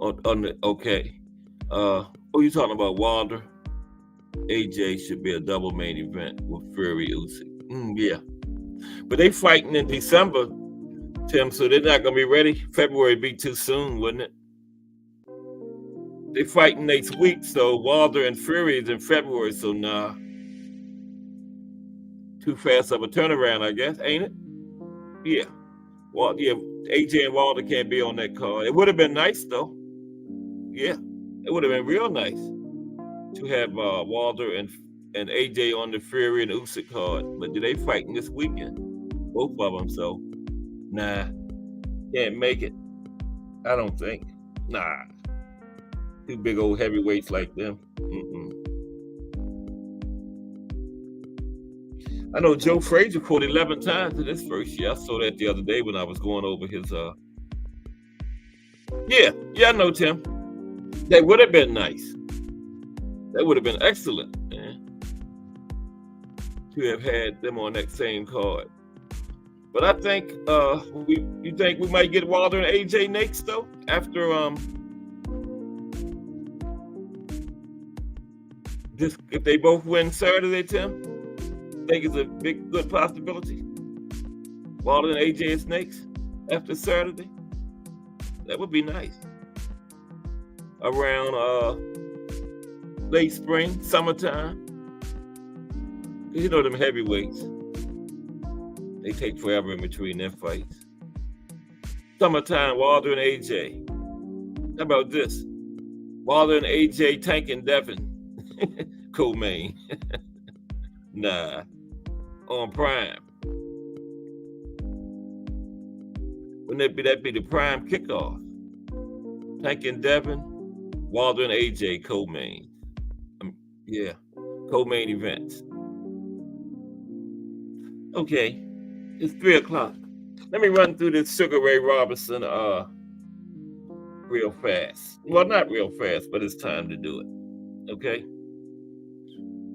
Okay. You talking about Wilder? AJ should be a double main event with Fury Usyk. Yeah. But they fighting in December, Tim, so they're not gonna be ready. February would be too soon, wouldn't it? They fighting next week, so Wilder and Fury is in February, so nah. Too fast of a turnaround, I guess, ain't it? Yeah. Well, yeah, AJ and Wilder can't be on that card. It would have been nice though. Yeah, it would have been real nice to have Wilder and AJ on the Fury and Usyk card, but they fighting this weekend, both of them. So, nah, can't make it. I don't think. Nah, two big old heavyweights like them. I know Joe Frazier caught 11 times in his first year. I saw that the other day when I was going over his. Yeah, I know, Tim. That would have been nice. That would have been excellent, man, to have had them on that same card. But I think you think we might get Wilder and AJ next though after this, if they both win Saturday, Tim. Think it's a good possibility. Wilder and AJ and Snakes after Saturday. That would be nice. Around late spring, summertime. You know them heavyweights. They take forever in between their fights. Summertime, Wilder and AJ. How about this? Wilder and AJ, Tank and Devin. Co-main. Nah. On Prime. Wouldn't that be the Prime kickoff? Tank and Devin, Wilder and AJ co-main. Yeah, co-main events. Okay, it's 3 o'clock. Let me run through this Sugar Ray Robinson real fast. Well, not real fast, but it's time to do it. Okay?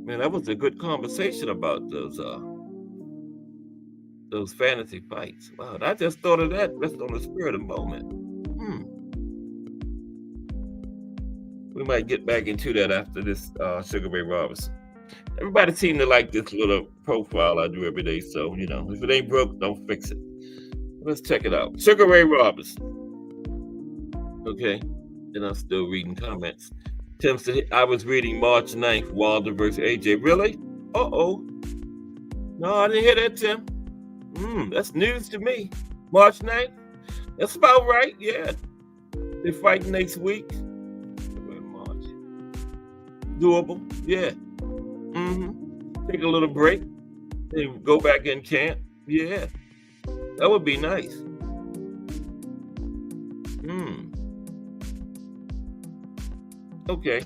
Man, that was a good conversation about those fantasy fights. Wow, I just thought of that just on the spur of the moment. We might get back into that after this Sugar Ray Robinson. Everybody seemed to like this little profile I do every day, so, you know, if it ain't broke, don't fix it. Let's check it out. Sugar Ray Robinson. Okay, and I'm still reading comments. Tim said, I was reading March 9th, Wilder versus AJ. Really? Uh-oh. No, I didn't hear that, Tim. That's news to me. March 9th? That's about right, yeah. They fight next week. March. Doable, yeah. Take a little break. Then go back in camp. Yeah. That would be nice. Okay.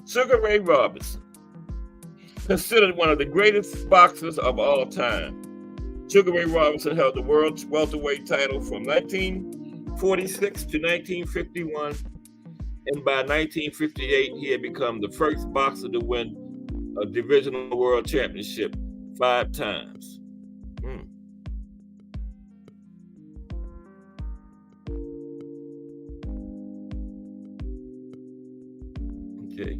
Sugar Ray Robinson, considered one of the greatest boxers of all time. Sugar Ray Robinson held the world's welterweight title from 1946 to 1951, and by 1958, he had become the first boxer to win a divisional world championship 5 times. Okay.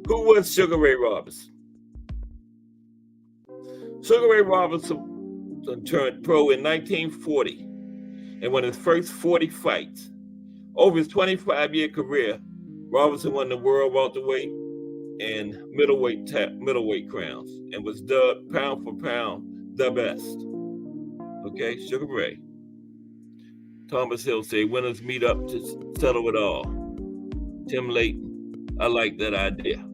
Who was Sugar Ray Robinson? Sugar Ray Robinson turned pro in 1940 and won his first 40 fights. Over his 25-year career, Robinson won the world welterweight and middleweight crowns and was dubbed pound for pound the best. Okay, Sugar Ray. Thomas Hill said, winners meet up to settle it all. Tim Layton, I like that idea.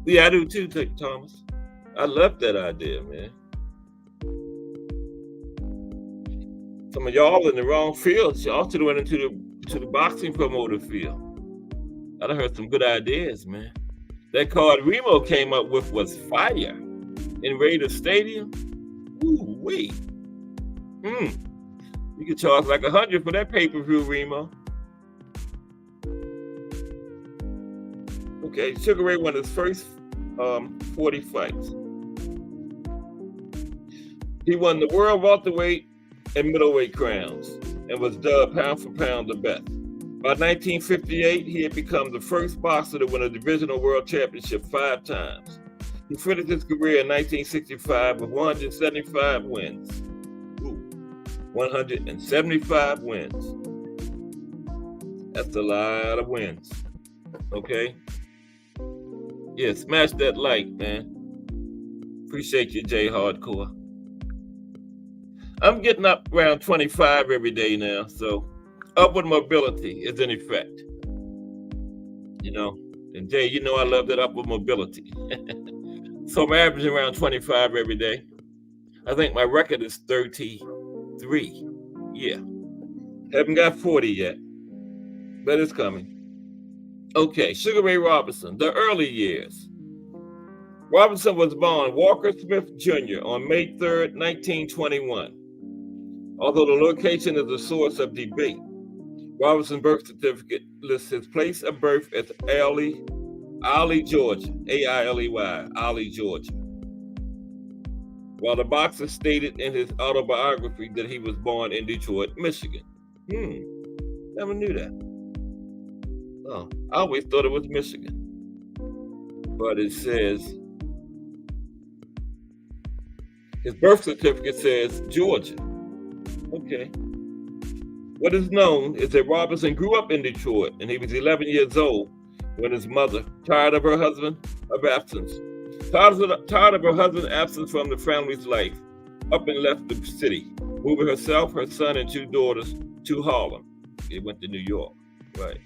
Yeah, I do too, Thomas. I love that idea, man. Some of y'all in the wrong field. Y'all should have went into the boxing promoter field. I done heard some good ideas, man. That card Remo came up with was fire in Raiders Stadium. Ooh-wee. You could charge like $100 for that pay-per-view, Remo. Okay, Sugar Ray won his first 40 fights. He won the world welterweight and middleweight crowns and was dubbed pound for pound the best. By 1958, he had become the first boxer to win a divisional world championship 5 times. He finished his career in 1965 with 175 wins. 175 wins. That's a lot of wins. Okay? Yeah, smash that like, man. Appreciate you, Jay Hardcore. I'm getting up around 25 every day now, so upward mobility is in effect. You know, and Jay, you know I love that upward mobility. So I'm averaging around 25 every day. I think my record is 33. Yeah. Haven't got 40 yet, but it's coming. Okay, Sugar Ray Robinson, the early years. Robinson was born Walker Smith Jr. on May 3rd, 1921. Although the location is a source of debate, Robinson's birth certificate lists his place of birth as Ailey, Georgia, A-I-L-E-Y, Ailey, Georgia. While the boxer stated in his autobiography that he was born in Detroit, Michigan. Never knew that. Oh, I always thought it was Michigan. But it says, his birth certificate says Georgia. Okay. What is known is that Robinson grew up in Detroit and he was 11 years old when his mother, tired of her husband's absence from the family's life, up and left the city, moving herself, her son, and two daughters to Harlem. He went to New York, right?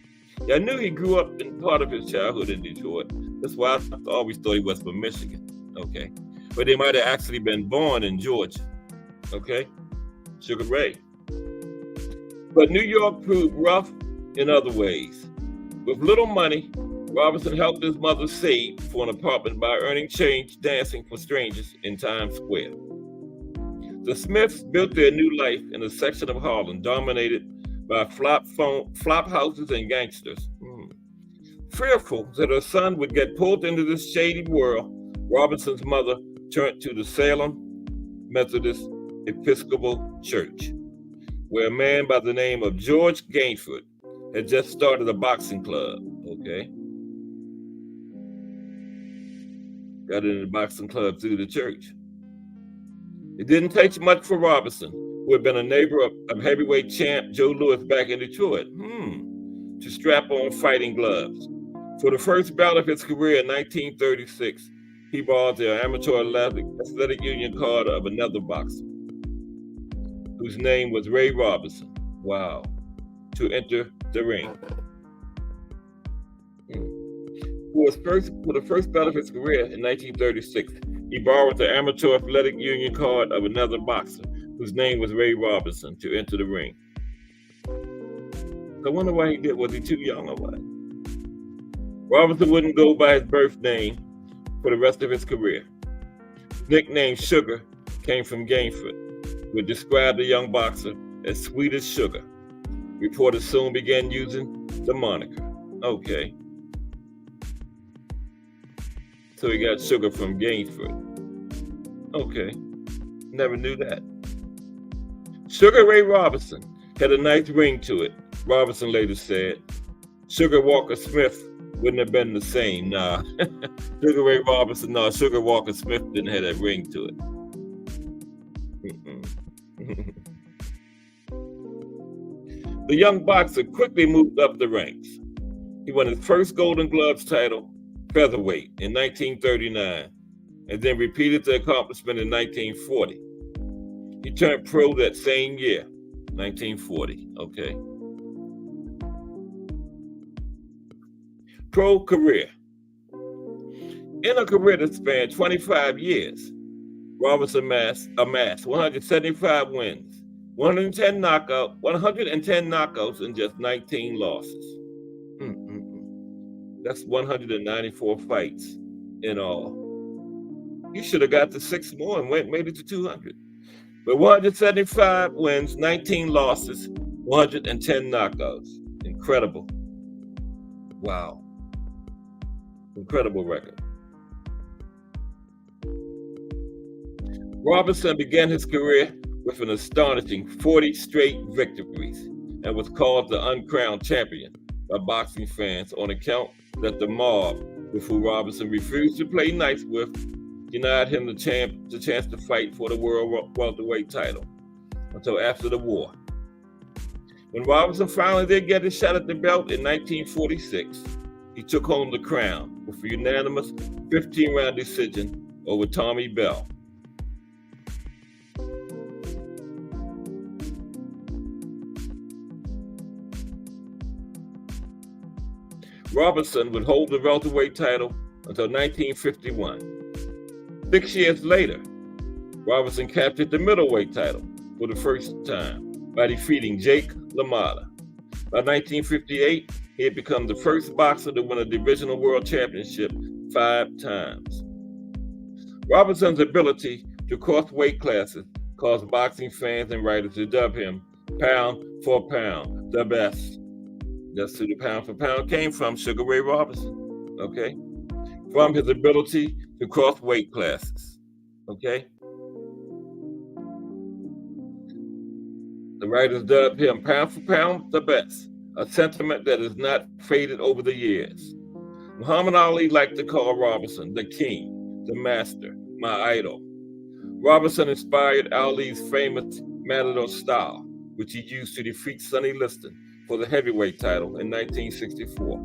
Yeah, I knew he grew up in part of his childhood in Detroit. That's why I always thought he was from Michigan, okay? But they might have actually been born in Georgia, okay? Sugar Ray. But New York proved rough in other ways. With little money, Robinson helped his mother save for an apartment by earning change dancing for strangers in Times Square. The Smiths built their new life in a section of Harlem dominated by flop houses and gangsters. Fearful that her son would get pulled into this shady world, Robinson's mother turned to the Salem Methodist Episcopal Church, where a man by the name of George Gainford had just started a boxing club, okay? Got into the boxing club through the church. It didn't take much for Robinson, who had been a neighbor of heavyweight champ Joe Louis back in Detroit, to strap on fighting gloves. For the first bout of his career in 1936, he borrowed the amateur athletic union card of another boxer, whose name was Ray Robinson. Wow. To enter the ring. For the first bout of his career in 1936, he borrowed the amateur athletic union card of another boxer, whose name was Ray Robinson, to enter the ring. I wonder why he did. Was he too young or what? Robinson wouldn't go by his birth name for the rest of his career. His nickname Sugar came from Gainford, who described the young boxer as sweet as sugar. Reporters soon began using the moniker. Okay. So he got Sugar from Gainford. Okay. Never knew that. Sugar Ray Robinson had a nice ring to it, Robinson later said. Sugar Walker Smith wouldn't have been the same. Nah. Sugar Ray Robinson, no, Sugar Walker Smith didn't have that ring to it. The young boxer quickly moved up the ranks. He won his first Golden Gloves title, featherweight, in 1939, and then repeated the accomplishment in 1940. He turned pro that same year, 1940, okay. Pro career. In a career that spanned 25 years, Robinson amassed 175 wins, 110 knockouts, and just 19 losses. That's 194 fights in all. He should have got to 6 more and made it to 200. But 175 wins, 19 losses, 110 knockouts. Incredible. Wow. Incredible record. Robinson began his career with an astonishing 40 straight victories and was called the uncrowned champion by boxing fans on account that the mob, with whom Robinson refused to play nice with, denied him the chance to fight for the world welterweight title until after the war. When Robinson finally did get his shot at the belt in 1946, he took home the crown with a unanimous 15-round decision over Tommy Bell. Robinson would hold the welterweight title until 1951. 6 years later, Robinson captured the middleweight title for the first time by defeating Jake LaMotta. By 1958, he had become the first boxer to win a divisional world championship 5 times. Robinson's ability to cross weight classes caused boxing fans and writers to dub him pound for pound, the best. That's who the pound for pound came from, Sugar Ray Robinson, okay? From his ability to cross weight classes, okay? The writers dubbed him pound for pound, the best, a sentiment that has not faded over the years. Muhammad Ali liked to call Robinson the king, the master, my idol. Robinson inspired Ali's famous Matador style, which he used to defeat Sonny Liston for the heavyweight title in 1964.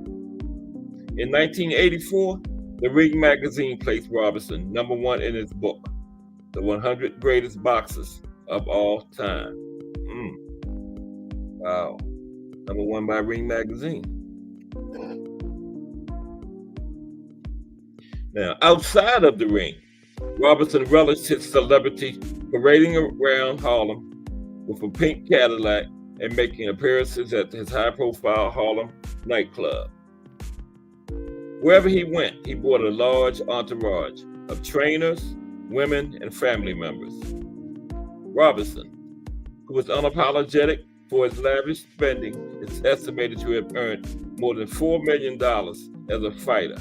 In 1984, the Ring magazine placed Robinson #1 in its book, The 100 Greatest Boxers of All Time. Wow. #1 by Ring magazine. Now, outside of the ring, Robinson relished his celebrity parading around Harlem with a pink Cadillac and making appearances at his high-profile Harlem nightclub. Wherever he went, he brought a large entourage of trainers, women, and family members. Robinson, who was unapologetic for his lavish spending, is estimated to have earned more than $4 million as a fighter.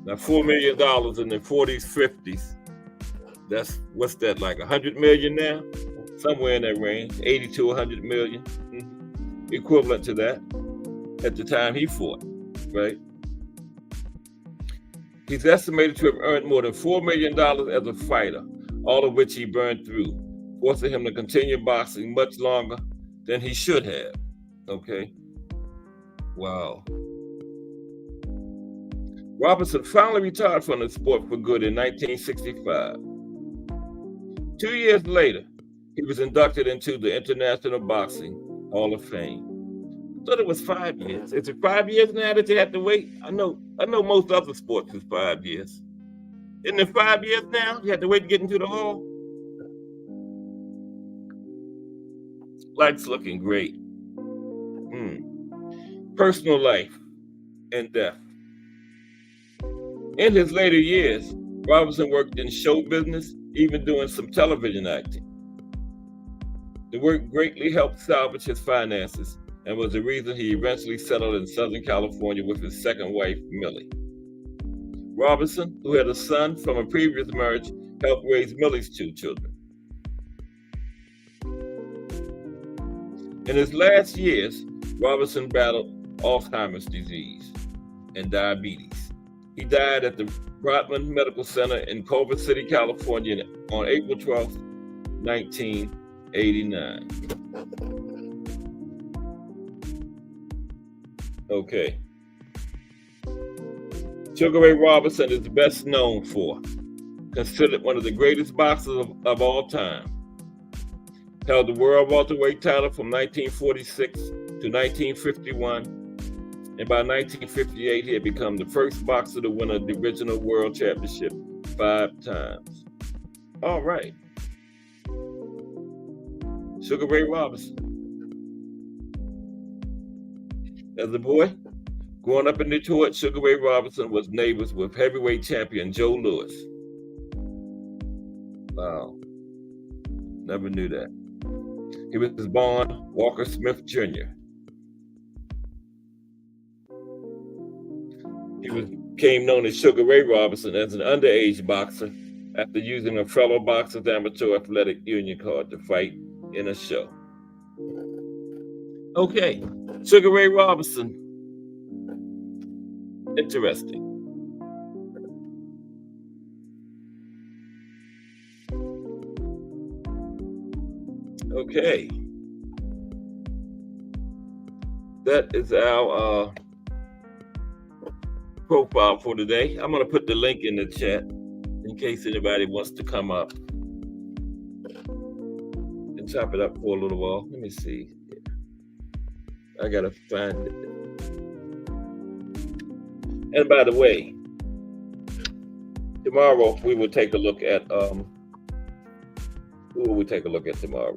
Now, $4 million in the 40s, 50s, that's, what's that, like 100 million now? Somewhere in that range, 80 to 100 million, equivalent to that at the time he fought, right? He's estimated to have earned more than $4 million as a fighter, all of which he burned through, forcing him to continue boxing much longer than he should have, okay? Wow. Robinson finally retired from the sport for good in 1965. 2 years later, he was inducted into the International Boxing Hall of Fame. I thought it was 5 years. Is it 5 years now that you have to wait? I know most other sports is 5 years. Isn't it 5 years now? You have to wait to get into the hall? Life's looking great. Personal life and death. In his later years, Robinson worked in show business, even doing some television acting. The work greatly helped salvage his finances and was the reason he eventually settled in Southern California with his second wife, Millie. Robinson, who had a son from a previous marriage, helped raise Millie's 2 children. In his last years, Robinson battled Alzheimer's disease and diabetes. He died at the Brotman Medical Center in Culver City, California on April 12, 1989. Okay. Sugar Ray Robinson is best known for, considered one of the greatest boxers of all time. Held the world welterweight title from 1946 to 1951. And by 1958, he had become the first boxer to win the original world championship 5 times. All right. Sugar Ray Robinson. As a boy, growing up in Detroit, Sugar Ray Robinson was neighbors with heavyweight champion Joe Louis. Wow. Never knew that. He was born Walker Smith Jr. He became known as Sugar Ray Robinson as an underage boxer after using a fellow boxer's amateur athletic union card to fight in a show. Okay, Sugar Ray Robinson. Interesting. Okay. That is our profile for today. I'm going to put the link in the chat in case anybody wants to come up and chop it up for a little while. Let me see. I got to find it. And by the way, tomorrow we will take a look at who will we take a look at tomorrow?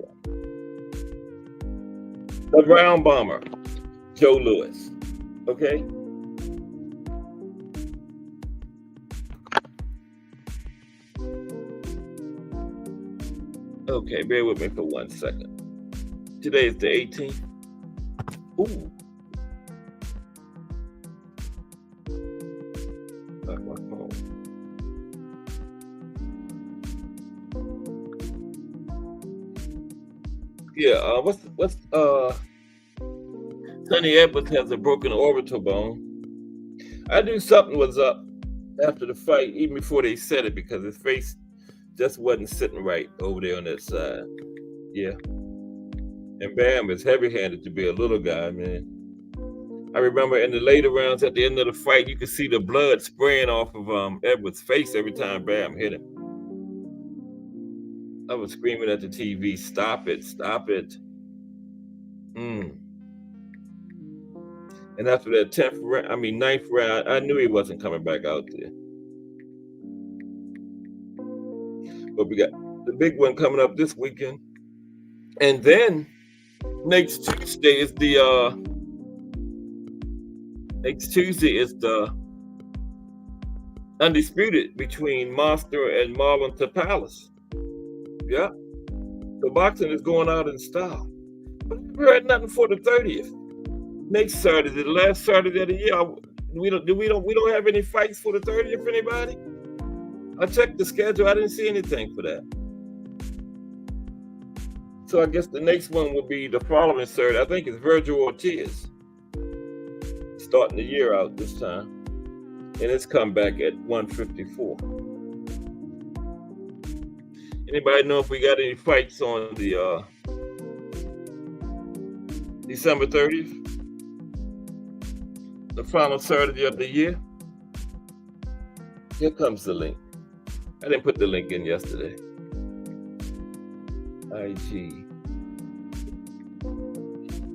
The Brown Bomber, Joe Louis. Okay? Okay, bear with me for 1 second. Today is the 18th. Ooh. Like my phone. Yeah, what's Sonny Edwards has a broken orbital bone. I knew something was up after the fight, even before they said it, because his face just wasn't sitting right over there on that side. Yeah. And Bam is heavy-handed to be a little guy, man. I remember in the later rounds at the end of the fight, you could see the blood spraying off of Edwards' face every time Bam hit him. I was screaming at the TV, "Stop it, stop it." And after that ninth round, I knew he wasn't coming back out there. But we got the big one coming up this weekend. And then next Tuesday is the undisputed between Monster and Marlon Tapales. Yeah. So boxing is going out in style. But we heard nothing for the 30th. Next Saturday, the last Saturday of the year. We don't have any fights for the 30th, anybody? I checked the schedule, I didn't see anything for that. So I guess the next one will be the following Saturday. I think it's Virgil Ortiz. Starting the year out this time. And it's come back at 154. Anybody know if we got any fights on the December 30th? The final Saturday of the year? Here comes the link. I didn't put the link in yesterday. IG.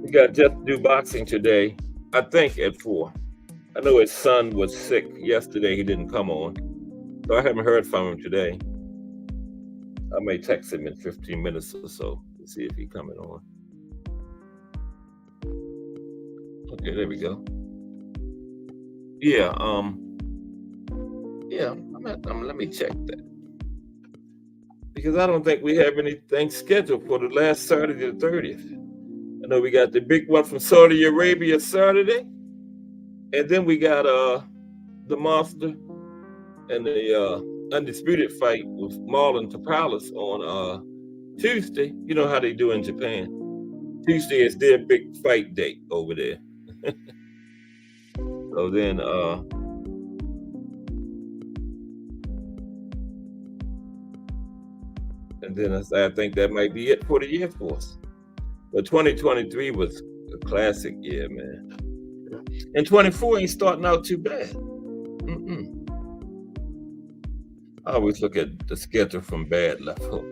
We got Just Do Boxing today, I think at 4. I know his son was sick yesterday. He didn't come on. So I haven't heard from him today. I may text him in 15 minutes or so to see if he's coming on. Okay, there we go. Yeah, let me check that. Because I don't think we have anything scheduled for the last Saturday, the 30th. I know we got the big one from Saudi Arabia Saturday. And then we got the Monster and the undisputed fight with Marlon Tapales on Tuesday. You know how they do in Japan. Tuesday is their big fight date over there. So then I think that might be it for the year for us. But 2023 was a classic year, man. And 24 ain't starting out too bad. I always look at the schedule from bad left hook.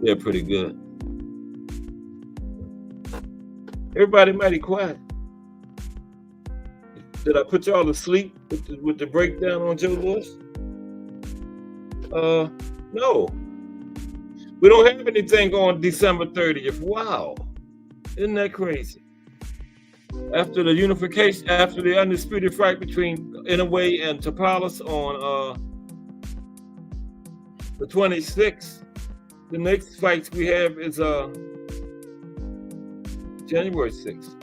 They're pretty good. Everybody mighty quiet. Did I put y'all to sleep with the breakdown on Joe Louis? No. We don't have anything on December 30th. Wow. Isn't that crazy? After the unification, after the undisputed fight between Inoue and Tapales on the 26th, the next fights we have is January 6th.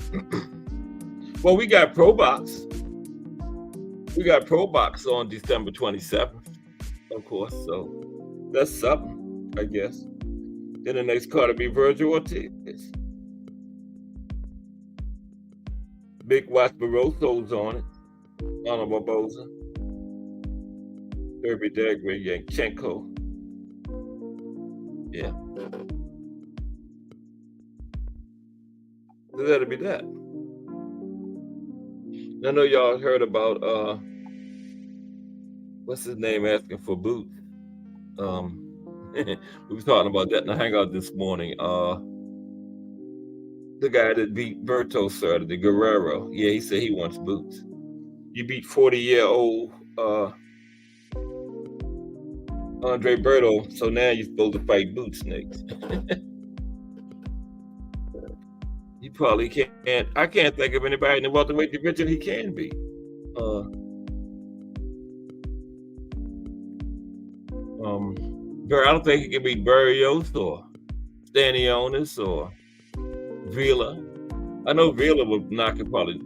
Well, we got Pro Box. We got Pro Box on December 27th, of course. So that's something, I guess. Then the next card will be Virgil Ortiz. Big Watch Barroso's on it. Honor Barboza. Derby Dagger Yanchenko. Yeah. So that'll be that. I know y'all heard about what's his name asking for boots. We were talking about that in the hangout this morning. The guy that beat Berto Saturday, Guerrero. Yeah, he said he wants boots. You beat 40-year-old Andre Berto, so now you're supposed to fight Boots next. He probably can't. I can't think of anybody in the welterweight division he can beat. I don't think he can beat Barrios or Stanionis or Vila. I know Vila would knock him probably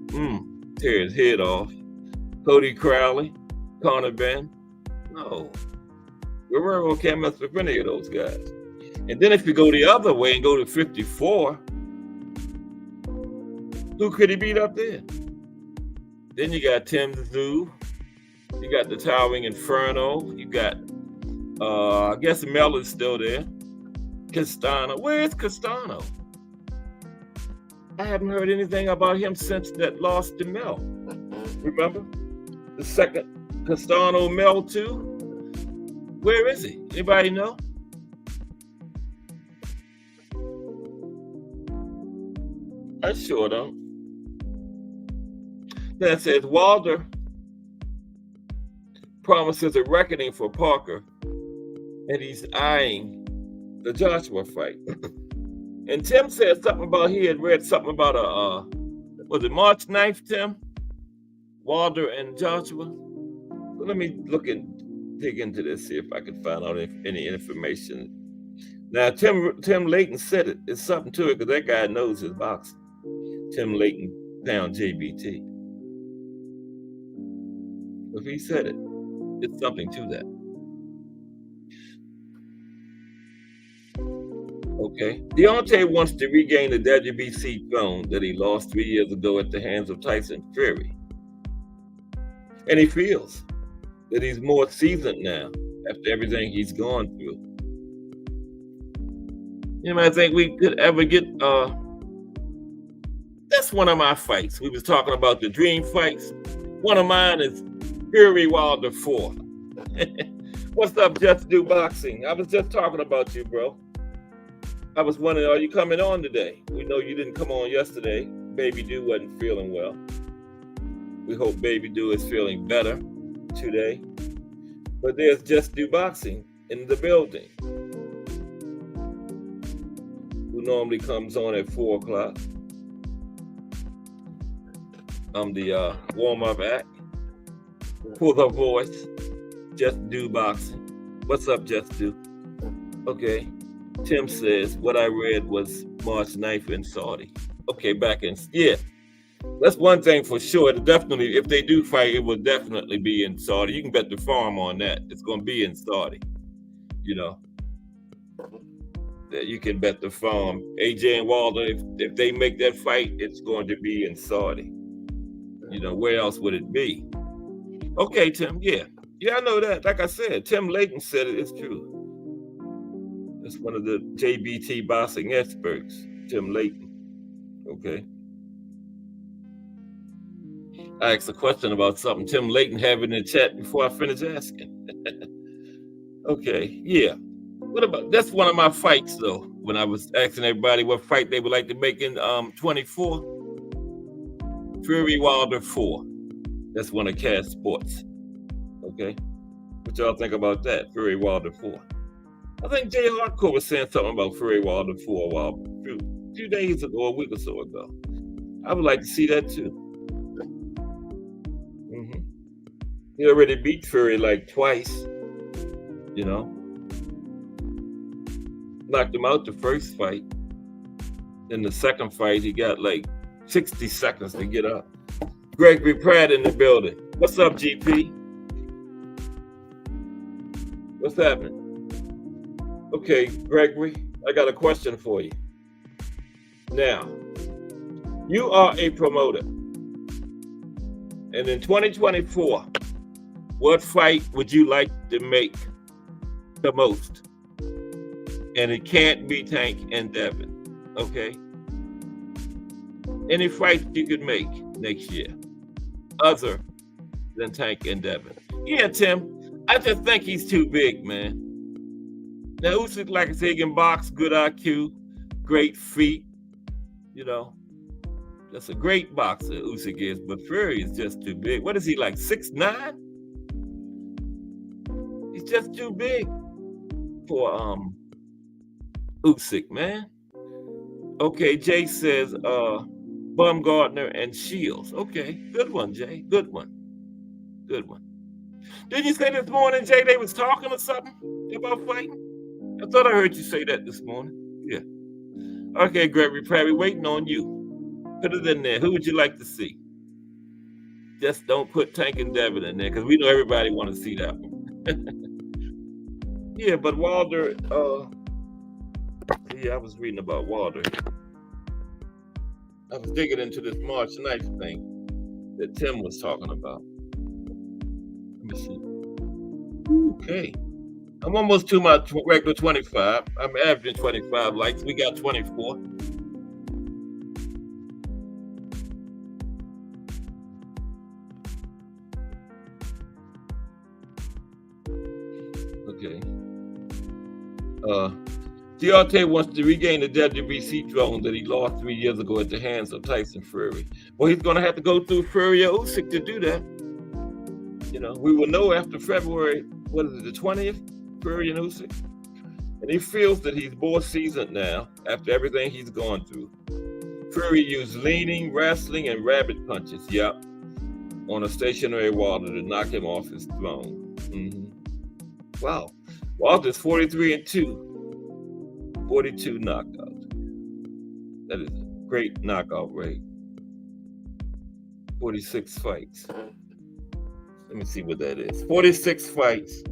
tear his head off. Cody Crowley, Conor Ben. No. Guerrero can't mess with any of those guys. And then if you go the other way and go to 54, who could he beat up there? Then you got Tim Tszyu. You got the Towering Inferno. You got, I guess Mel is still there. Castano. Where is Castano? I haven't heard anything about him since that loss to Mel. Remember? The second Castano Mel 2? Where is he? Anybody know? I sure don't. That says Wilder promises a reckoning for Parker, and he's eyeing the Joshua fight. And Tim said something about he had read something about was it March 9th, Tim? Wilder and Joshua. So let me dig into this, see if I can find out any information. Now Tim Layton said it. It's something to it because that guy knows his boxing. Tim Layton found JBT. If he said it, it's something to that. Okay. Deontay wants to regain the WBC throne that he lost 3 years ago at the hands of Tyson Fury. And he feels that he's more seasoned now after everything he's gone through. I think we could ever get that's one of my fights. We was talking about the dream fights. One of mine is Fury Wilder 4. What's up, Just Do Boxing? I was just talking about you, bro. I was wondering, are you coming on today? We know you didn't come on yesterday. Baby Do wasn't feeling well. We hope Baby Do is feeling better today. But there's Just Do Boxing in the building, who normally comes on at 4 o'clock. I'm the warm-up act for the voice. Just Do Boxing. What's up, Just Do? Okay. Tim says what I read was March 9th in Saudi. Okay, yeah. That's one thing for sure. Definitely, if they do fight, it will definitely be in Saudi. You can bet the farm on that. It's going to be in Saudi. That you can bet the farm. AJ and Wilder, if they make that fight, it's going to be in Saudi. Where else would it be? Okay, Tim. Yeah, I know that. Like I said, Tim Layton said it. It's true. That's one of the JBT boxing experts, Tim Layton. Okay. I asked a question about something Tim Layton had in the chat before I finished asking. Okay, yeah. What about, that's one of my fights though, when I was asking everybody what fight they would like to make in 24. Fury Wilder 4. That's one of Cass Sports. Okay. What y'all think about that? Fury Wilder 4. I think Jay Hardcore was saying something about Fury Wilder 4 a few days ago, a week or so ago. I would like to see that too. He already beat Fury like twice, Knocked him out the first fight. In the second fight, he got like 60 seconds to get up. Gregory Pratt in the building. What's up, GP? What's happening? Okay, Gregory, I got a question for you. Now, you are a promoter. And in 2024, what fight would you like to make the most? And it can't be Tank and Devin, okay? Any fight you could make next year, other than Tank and Devin. Yeah, Tim, I just think he's too big, man. Now, Usyk, like I said, he can box, good IQ, great feet, That's a great boxer, Usyk is, but Fury is just too big. What is he, like 6'9"? He's just too big for Usyk, man. Okay, Jay says Baumgartner and Shields. Okay, good one, Jay. Good one. Didn't you say this morning, Jay, they was talking or something about fighting? I thought I heard you say that this morning. Yeah. Okay, Gregory, probably waiting on you. Put it in there. Who would you like to see? Just don't put Tank and Devin in there because we know everybody want to see that one. Yeah, but Wilder, yeah, I was reading about Wilder. I was digging into this March 9th thing that Tim was talking about. Let me see. Okay. I'm almost to my regular 25. I'm averaging 25 likes. We got 24. Okay. Deontay wants to regain the WBC throne that he lost 3 years ago at the hands of Tyson Fury. Well, he's going to have to go through Fury or Usyk to do that. You know, we will know after February, what is it, the 20th, Fury and Usyk? And he feels that he's more seasoned now after everything he's gone through. Fury used leaning, wrestling, and rabbit punches, on a stationary Wilder to knock him off his throne. Wow. Wilder's 43-2. 42 knockouts. That is a great knockout rate. 46 fights. Let me see what that is. 46 fights.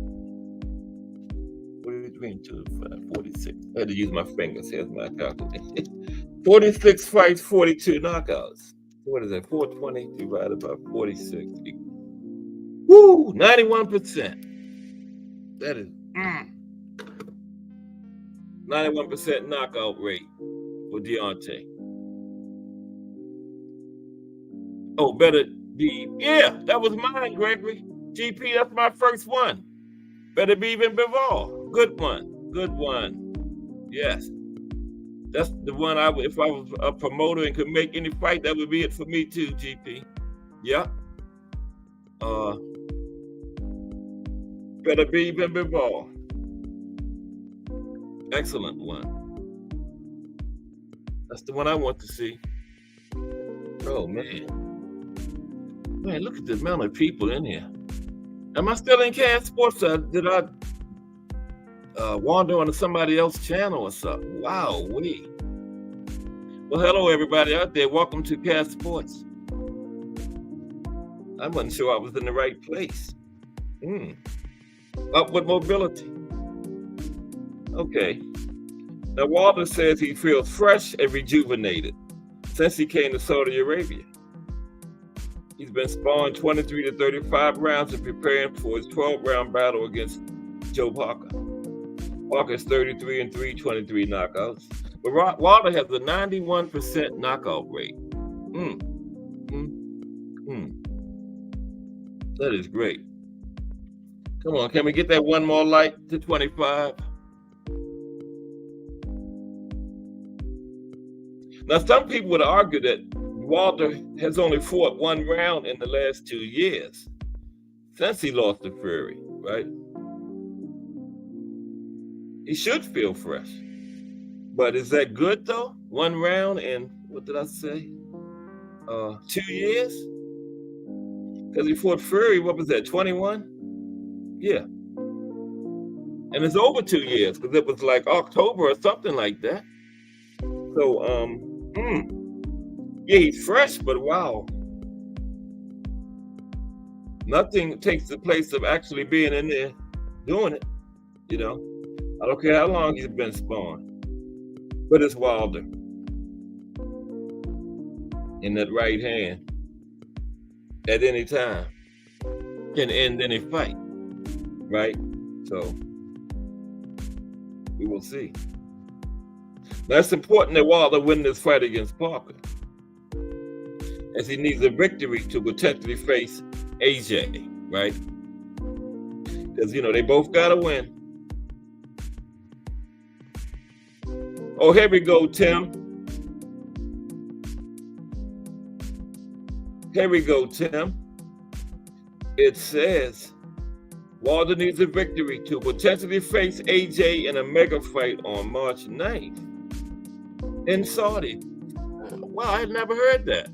43-2, 46. I had to use my fingers. Here's my calculation. 46 fights, 42 knockouts. What is that? 420 divided by 46. Woo! 91%. That is 91% knockout rate for Deontay. Oh, better be. Yeah, that was mine, Gregory. GP, that's my first one. Better be even Bivol. Good one. Good one. Yes. That's the one if I was a promoter and could make any fight, that would be it for me too, GP. Yeah. Better be even Bivol. Excellent one. That's the one I want to see. Oh, man. Man, look at the amount of people in here. Am I still in Cash Sports? Did I wander onto somebody else's channel or something? Wow, we. Well, hello, everybody out there. Welcome to Cash Sports. I wasn't sure I was in the right place. Upward mobility. Okay. Now, Wilder says he feels fresh and rejuvenated since he came to Saudi Arabia. He's been sparring 23 to 35 rounds and preparing for his 12-round battle against Joe Parker. Parker's 33-3, 23 knockouts. But Wilder has a 91% knockout rate. That is great. Come on, can we get that one more like to 25? Now, some people would argue that Wilder has only fought one round in the last 2 years since he lost to Fury, right? He should feel fresh. But is that good, though? One round in, what did I say? 2 years? Because he fought Fury, what was that, 21? Yeah. And it's over 2 years because it was like October or something like that. So, yeah, he's fresh, but wow. Nothing takes the place of actually being in there doing it, you know. I don't care how long he's been sparring. But it's Wilder. In that right hand. At any time. Can end any fight. Right? So, we will see. Now, it's important that Wilder win this fight against Parker, as he needs a victory to potentially face AJ, right? Because, they both got to win. Oh, here we go, Tim. Here we go, Tim. It says Wilder needs a victory to potentially face AJ in a mega fight on March 9th in Saudi. Wow, I had never heard that.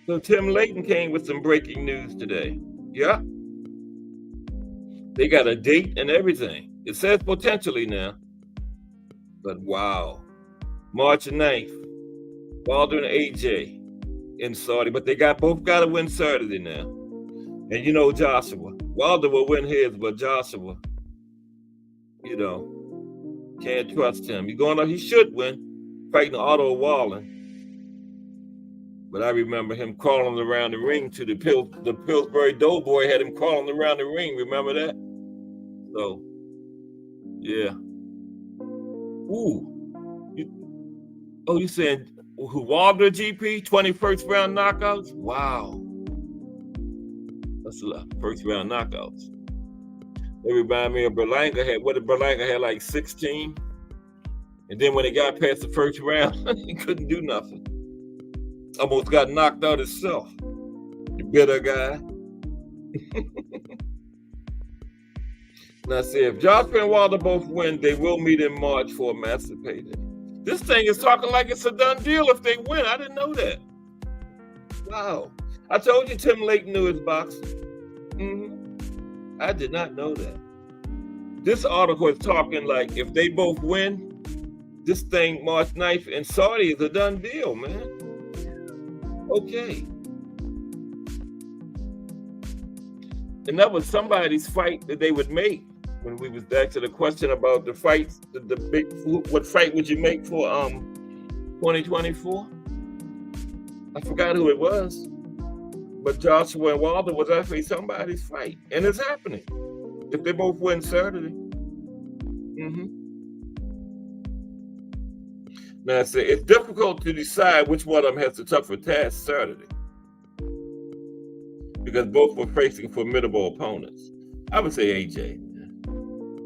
So Tim Layton came with some breaking news today. Yeah. They got a date and everything. It says potentially now, but wow. March 9th, Wilder and AJ in Saudi, but they both got to win Saturday now. And you know Joshua. Wilder will win his, but Joshua, you know, can't trust him. He should win, fighting Otto Wallen. But I remember him crawling around the ring to the Pillsbury Doughboy had him crawling around the ring. Remember that? So, yeah. Ooh. You saying who Wilder GP? 21st round knockouts? Wow. That's a lot. First round knockouts. They remind me of Berlanga had. What did Berlanga had, like 16? And then when it got past the first round, he couldn't do nothing. Almost got knocked out himself. The bitter guy. Now, see, if Joshua and Wilder both win, they will meet in March for a massive payday. This thing is talking like it's a done deal if they win. I didn't know that. Wow. I told you Tim Lake knew his boxing. I did not know that. This article is talking like if they both win, this thing March 9th in Saudi is a done deal, man. Okay. And that was somebody's fight that they would make when we was back to the question about the fights, the big, what fight would you make for 2024? I forgot who it was. But Joshua and Wilder was actually somebody's fight. And it's happening. If they both win Saturday. Now, it's difficult to decide which one of them has the tougher task Saturday. Because both were facing formidable opponents. I would say AJ.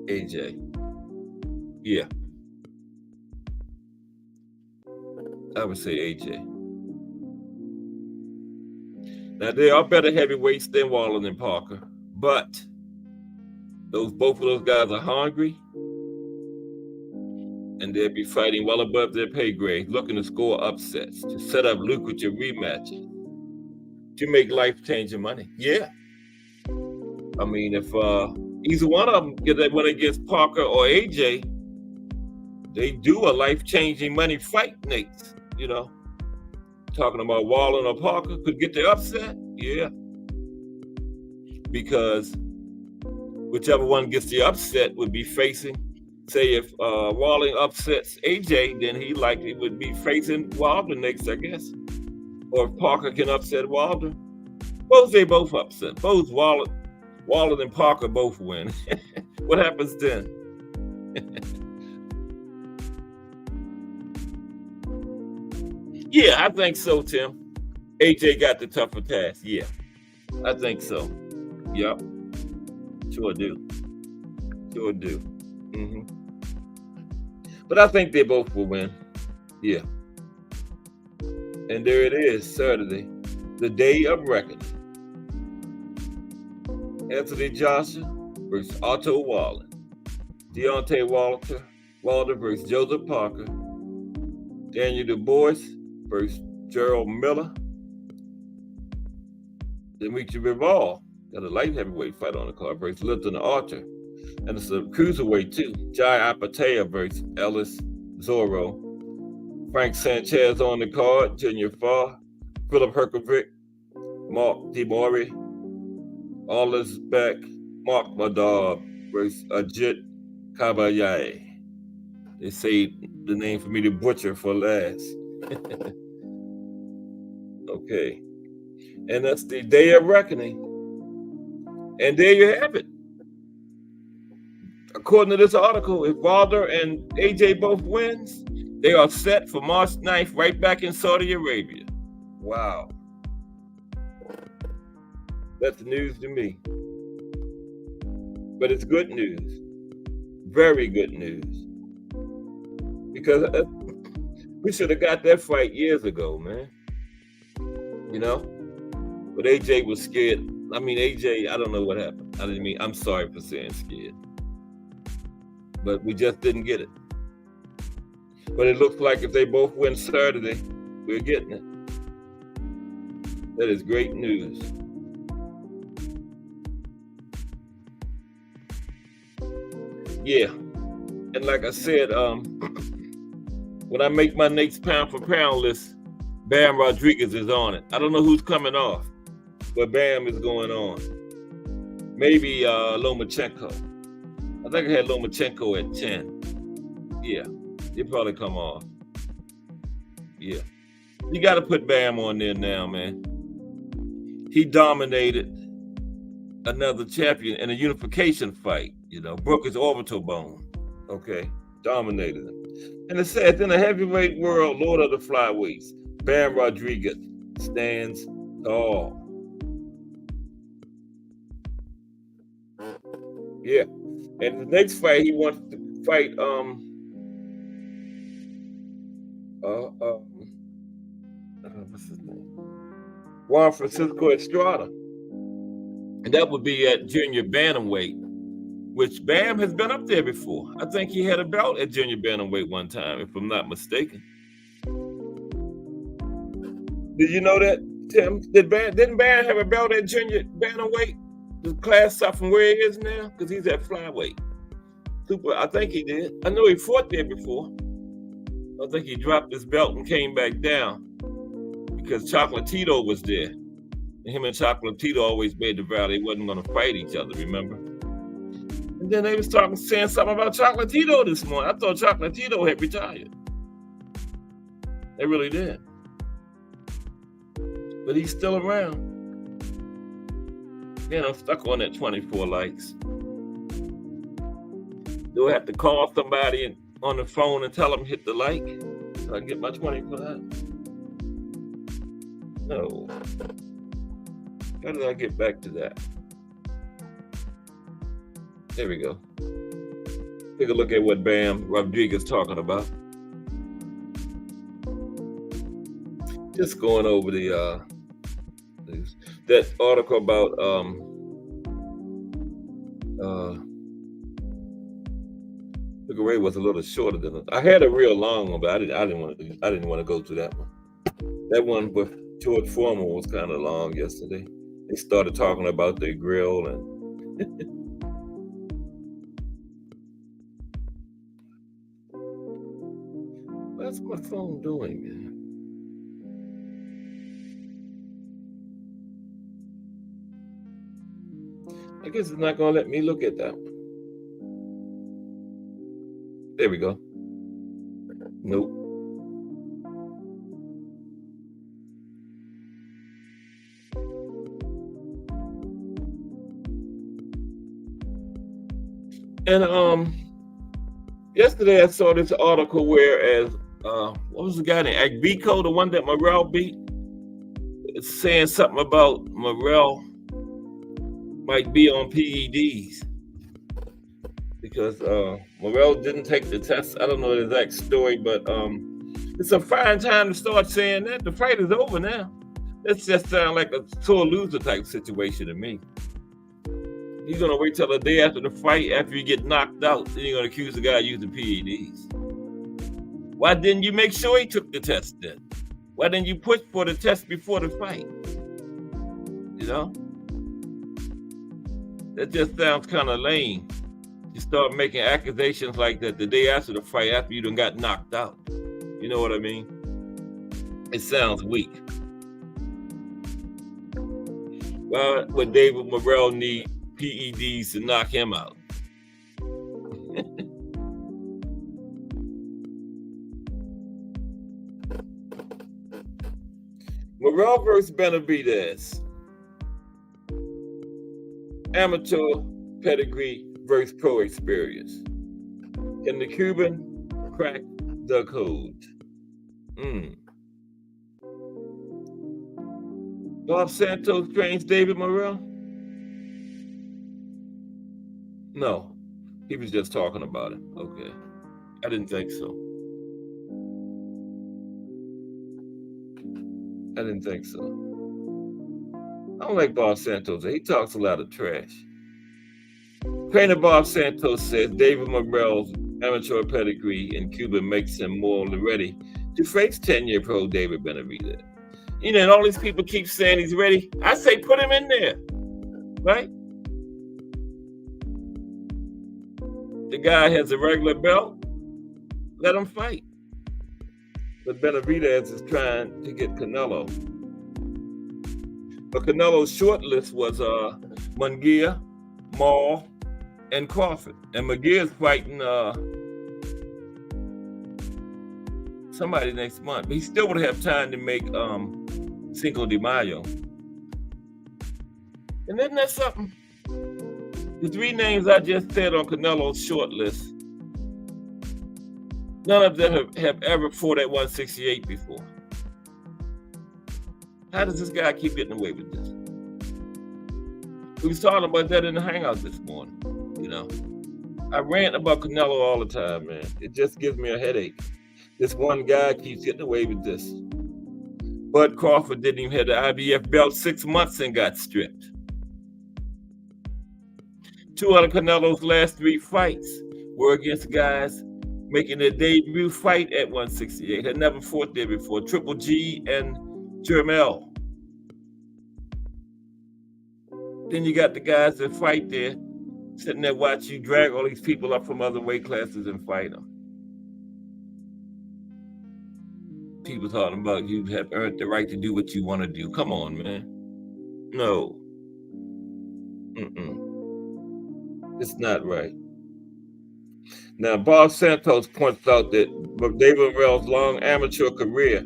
AJ. Yeah. I would say AJ. Now, they are better heavyweights than Wilder and Parker, but both of those guys are hungry, and they'll be fighting well above their pay grade, looking to score upsets, to set up lucrative rematches, to make life-changing money. Yeah. I mean, if either one of them get that win against Parker or AJ, they do a life-changing money fight, Nate, you know. Talking about Wilder or Parker could get the upset, yeah. Because whichever one gets the upset would be facing, say if Wilder upsets AJ, then he likely would be facing Wilder next, I guess. Or if Parker can upset Wilder, they both upset. Both Wilder and Parker both win. What happens then? Yeah, I think so, Tim. AJ got the tougher task. Yeah, I think so. Yep. Sure do. But I think they both will win. Yeah. And there it is, Saturday, the day of reckoning. Anthony Joshua versus Otto Wallen. Deontay Wilder versus Joseph Parker. Daniel Du Bois versus Gerald Miller. Dimitri Bivol got a light heavyweight fight on the card versus Lyndon Archer. And it's a cruiserweight too. Jai Apatea versus Ellis Zorro. Frank Sanchez on the card. Junior Farr. Philip Herkovic. Mark DeMori. Alles Beck. Mark Madab versus Ajit Kabayaye. They saved the name for me to butcher for last. Okay. And that's the day of reckoning. And there you have it. According to this article, if Wilder and AJ both wins, they are set for March 9th right back in Saudi Arabia. Wow. That's news to me. But it's good news. Very good news. Because we should have got that fight years ago, man. You know? But AJ was scared. I mean, AJ, I don't know what happened. I'm sorry for saying scared. But we just didn't get it. But it looks like if they both win Saturday, we're getting it. That is great news. Yeah. And like I said, when I make my next pound for pound list, Bam Rodriguez is on it. I don't know who's coming off, but Bam is going on. Maybe Lomachenko. I think I had Lomachenko at 10. Yeah, he'll probably come off. Yeah. You got to put Bam on there now, man. He dominated another champion in a unification fight, broke his orbital bone. Okay, dominated him. And it says in the heavyweight world, Lord of the Flyweights, Bam Rodriguez stands tall. Yeah. And the next fight, he wants to fight what's his name? Juan Francisco Estrada. And that would be at junior bantamweight, which Bam has been up there before. I think he had a belt at junior bantamweight one time, if I'm not mistaken. Did you know that, Tim? Didn't Bam have a belt at junior bantamweight? The class up from where he is now? Because he's at flyweight. I think he did. I know he fought there before. I think he dropped his belt and came back down because Chocolatito was there. And him and Chocolatito always made the vow they wasn't going to fight each other, remember? And then they was saying something about Chocolatito this morning. I thought Chocolatito had retired. They really did. But he's still around. Man, I'm stuck on that 24 likes. Do I have to call somebody on the phone and tell them hit the like so I can get my 25? No. How did I get back to that? There we go. Take a look at what Bam Rodriguez is talking about. Just going over that article about Figueroa was a little shorter than it. I had a real long one, but I didn't want to go through that one. That one with George Foreman was kind of long yesterday. They started talking about their grill and what's my phone doing, man? I guess it's not gonna let me look at that one. There we go. Nope. And yesterday I saw this article where what was the guy named Agbico, the one that Morrell beat? It's saying something about Morrell might be on PEDs because Morrell didn't take the test. I don't know the exact story, but it's a fine time to start saying that. The fight is over now. That just sounds like a sore loser type situation to me. You're going to wait till the day after the fight, after you get knocked out, then you're going to accuse the guy using PEDs. Why didn't you make sure he took the test then? Why didn't you push for the test before the fight? You know? That just sounds kind of lame. You start making accusations like that the day after the fight, after you done got knocked out. You know what I mean? It sounds weak. Well, would David Morrell need PEDs to knock him out? Morrell versus Benavidez. Amateur pedigree versus pro experience. Can the Cuban crack the code? Bob Santos trains David Morrell? No, he was just talking about it. Okay, I didn't think so. I didn't think so. I don't like Bob Santos. He talks a lot of trash. Trainer Bob Santos says David Morrell's amateur pedigree in Cuba makes him more ready to face 10-year pro David Benavidez. You know, and all these people keep saying he's ready. I say put him in there, right? the guy has a regular belt, let him fight. But Benavidez is trying to get Canelo. But Canelo's short list was Munguia, Maul, and Crawford. And Munguia's fighting somebody next month. But he still would have time to make Cinco de Mayo. And isn't that something? The three names I just said on Canelo's short list, none of them have ever fought at 168 before. How does this guy keep getting away with this? We was talking about that in the hangout this morning. You know, I rant about Canelo all the time, man. It just gives me a headache. This one guy keeps getting away with this. Bud Crawford didn't even have the IBF belt 6 months and got stripped. 2 out of Canelo's last 3 fights were against guys making their debut fight at 168. Had never fought there before. Triple G and Jermel. Then you got the guys that fight there, sitting there watch you drag all these people up from other weight classes and fight them. People talking about you have earned the right to do what you want to do. Come on, man. No. It's not right. Now, Bob Santos points out that David Morrell's long amateur career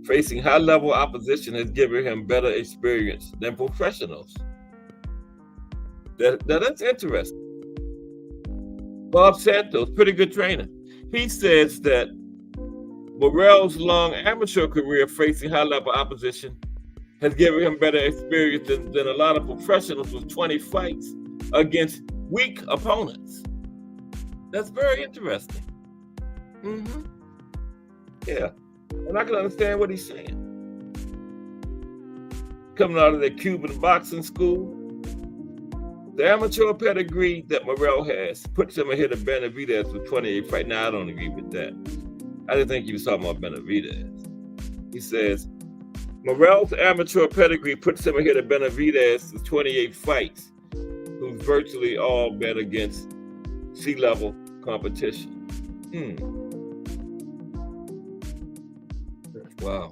facing high-level opposition has given him better experience than professionals. That's interesting. Bob Santos, pretty good trainer. He says that Morrell's long amateur career facing high-level opposition has given him better experience than a lot of professionals with 20 fights against weak opponents. That's very interesting. Yeah. And I can understand what he's saying. Coming out of the Cuban boxing school, the amateur pedigree that Morrell has puts him ahead of Benavidez with 28 fights. Now, I don't agree with that. I didn't think he was talking about Benavidez. He says, Morrell's amateur pedigree puts him ahead of Benavidez with 28 fights, who's virtually all been against C-level competition. Wow.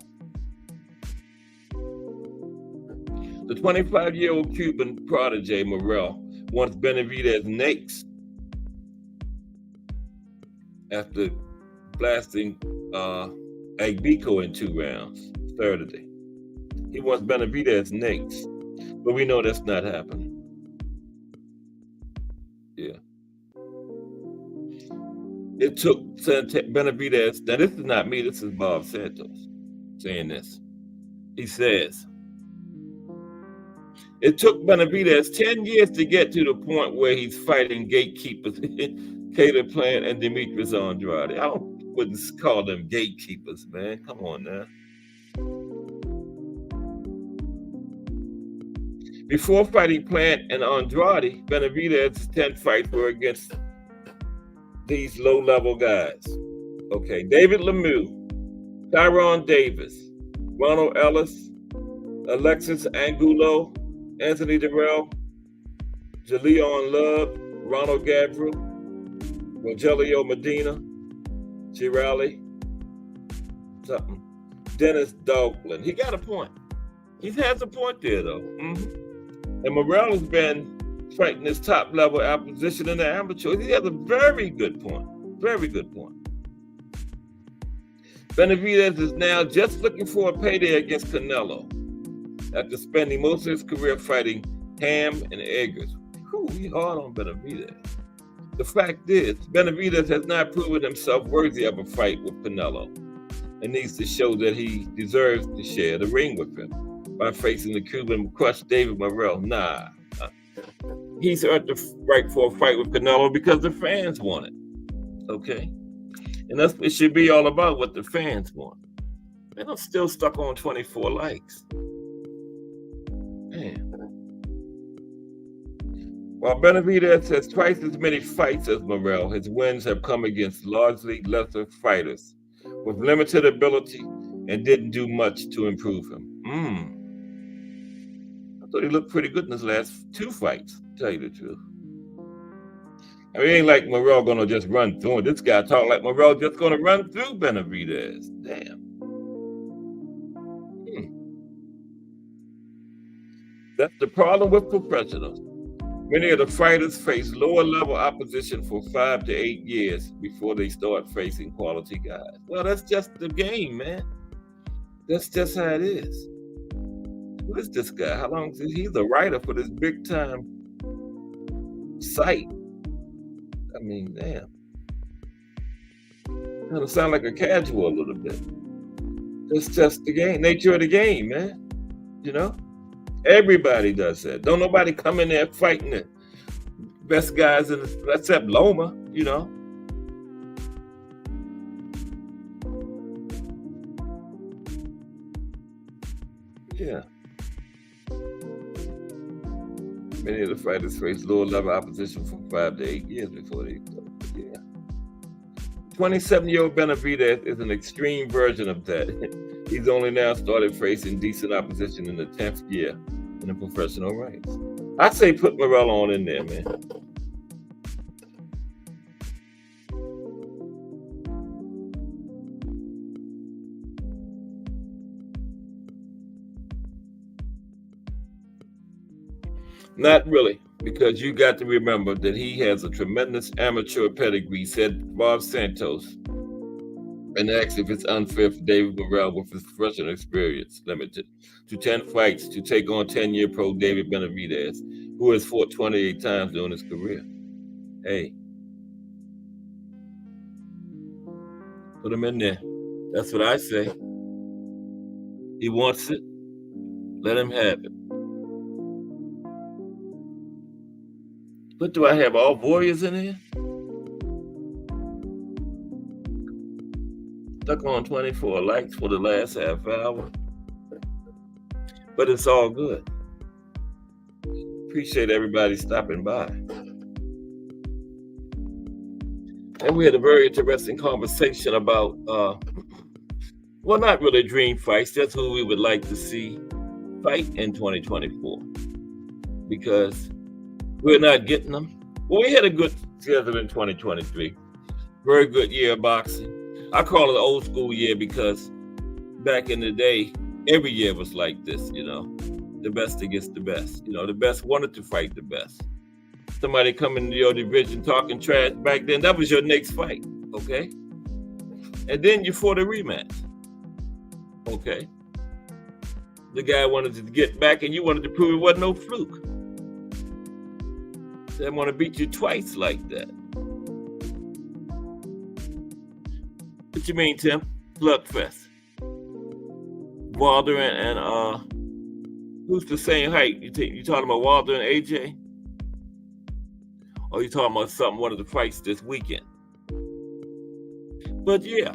The 25-year-old Cuban protege, Morrell, wants Benavidez next after blasting Agbiko in 2 rounds Saturday. He wants Benavidez next, but we know that's not happening. Yeah. It took Benavidez, now this is not me, this is Bob Santos saying this. He says, it took Benavidez 10 years to get to the point where he's fighting gatekeepers, Caleb Plant and Demetrius Andrade. I wouldn't call them gatekeepers, man. Come on now. Before fighting Plant and Andrade, Benavidez's 10 fights were against these low-level guys. Okay, David Lemieux, Tyron Davis, Ronald Ellis, Alexis Angulo, Anthony Durrell, Jaleon Love, Ronald Gabriel, Rogelio Medina, Chirali, something, Dennis Dogland. He got a point. He has a point there, though. And Morrell has been fighting this top-level opposition in the amateur. He has a very good point. Very good point. Benavidez is now just looking for a payday against Canelo after spending most of his career fighting ham and eggers. He's hard on Benavidez. The fact is, Benavidez has not proven himself worthy of a fight with Canelo and needs to show that he deserves to share the ring with him by facing the Cuban crushed David Morrell. Nah. He's earned the right for a fight with Canelo because the fans want it. Okay? And that's what it should be all about, what the fans want. Man, I'm still stuck on 24 likes. Man. While Benavidez has twice as many fights as Morrell, his wins have come against largely lesser fighters with limited ability and didn't do much to improve him. I thought he looked pretty good in his last 2 fights, to tell you the truth. I mean, it ain't like Morrell gonna just run through it. This guy talk like Morrell just gonna run through Benavidez. Damn. That's the problem with professionals. Many of the fighters face lower level opposition for 5 to 8 years before they start facing quality guys. Well, that's just the game, man. That's just how it is. Who is this guy? How long is he? He's a writer for this big time site. I mean, damn. Kind of sound like a casual a little bit. That's just the game, nature of the game, man. You know? Everybody does that. Don't nobody come in there fighting the best guys in the, except Loma, you know. Yeah. Many of the fighters face lower level opposition from 5 to 8 years before they go. Yeah. 27-year-old Benavidez is an extreme version of that. He's only now started facing decent opposition in the 10th year in the professional ranks. I say put Morrell on in there, man. Not really, because you got to remember that he has a tremendous amateur pedigree, said Bob Santos, and asked if it's unfair for David Morrell with his professional experience limited to 10 fights to take on 10-year pro David Benavidez, who has fought 28 times during his career. Hey, put him in there. That's what I say. He wants it. Let him have it. What do I have? All Warriors in here? Stuck on 24 likes for the last half hour. But it's all good. Appreciate everybody stopping by. And we had a very interesting conversation about, well, not really dream fights, just who we would like to see fight in 2024. Because we're not getting them. Well, we had a good season in 2023. Very good year of boxing. I call it an old school year because back in the day, every year was like this, you know. The best against the best. You know, the best wanted to fight the best. Somebody coming into your division talking trash back then, that was your next fight, okay? And then you fought a rematch, okay? The guy wanted to get back and you wanted to prove it wasn't no fluke. They want to beat you twice like that. What you mean, Tim? Slugfest. Wilder and who's the same height? You talking about Wilder and AJ? Or you talking about one of the fights this weekend? But yeah,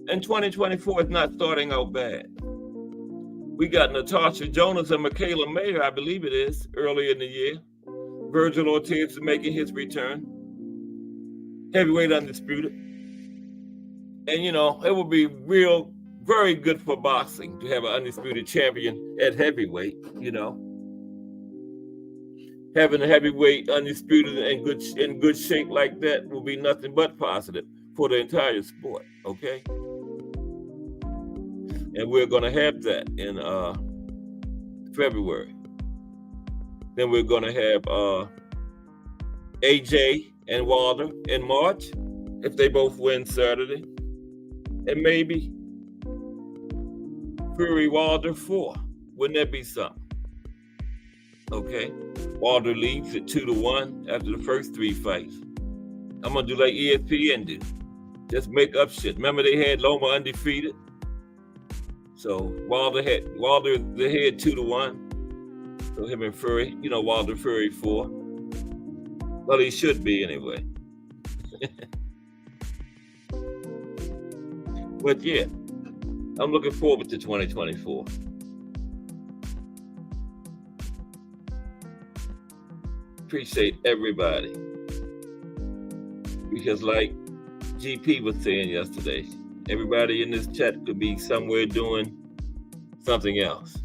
and 2024 is not starting out bad. We got Natasha Jonas and Michaela Mayer, I believe it is, early in the year. Virgil Ortiz is making his return. Heavyweight undisputed. And, you know, it would be very good for boxing to have an undisputed champion at heavyweight, you know. Having a heavyweight undisputed and in good shape like that will be nothing but positive for the entire sport, okay? And we're going to have that in February. Then we're going to have AJ and Wilder in March, if they both win Saturday. And maybe Fury Wilder 4. Wouldn't that be something? Okay. Wilder leads at 2-1 after the first 3 fights. I'm going to do like ESPN do. Just make up shit. Remember they had Loma undefeated? So Wilder is ahead 2-1. So him and Fury, you know, Wilder Fury 4. Well, he should be anyway. But yeah, I'm looking forward to 2024. Appreciate everybody. Because like GP was saying yesterday, everybody in this chat could be somewhere doing something else.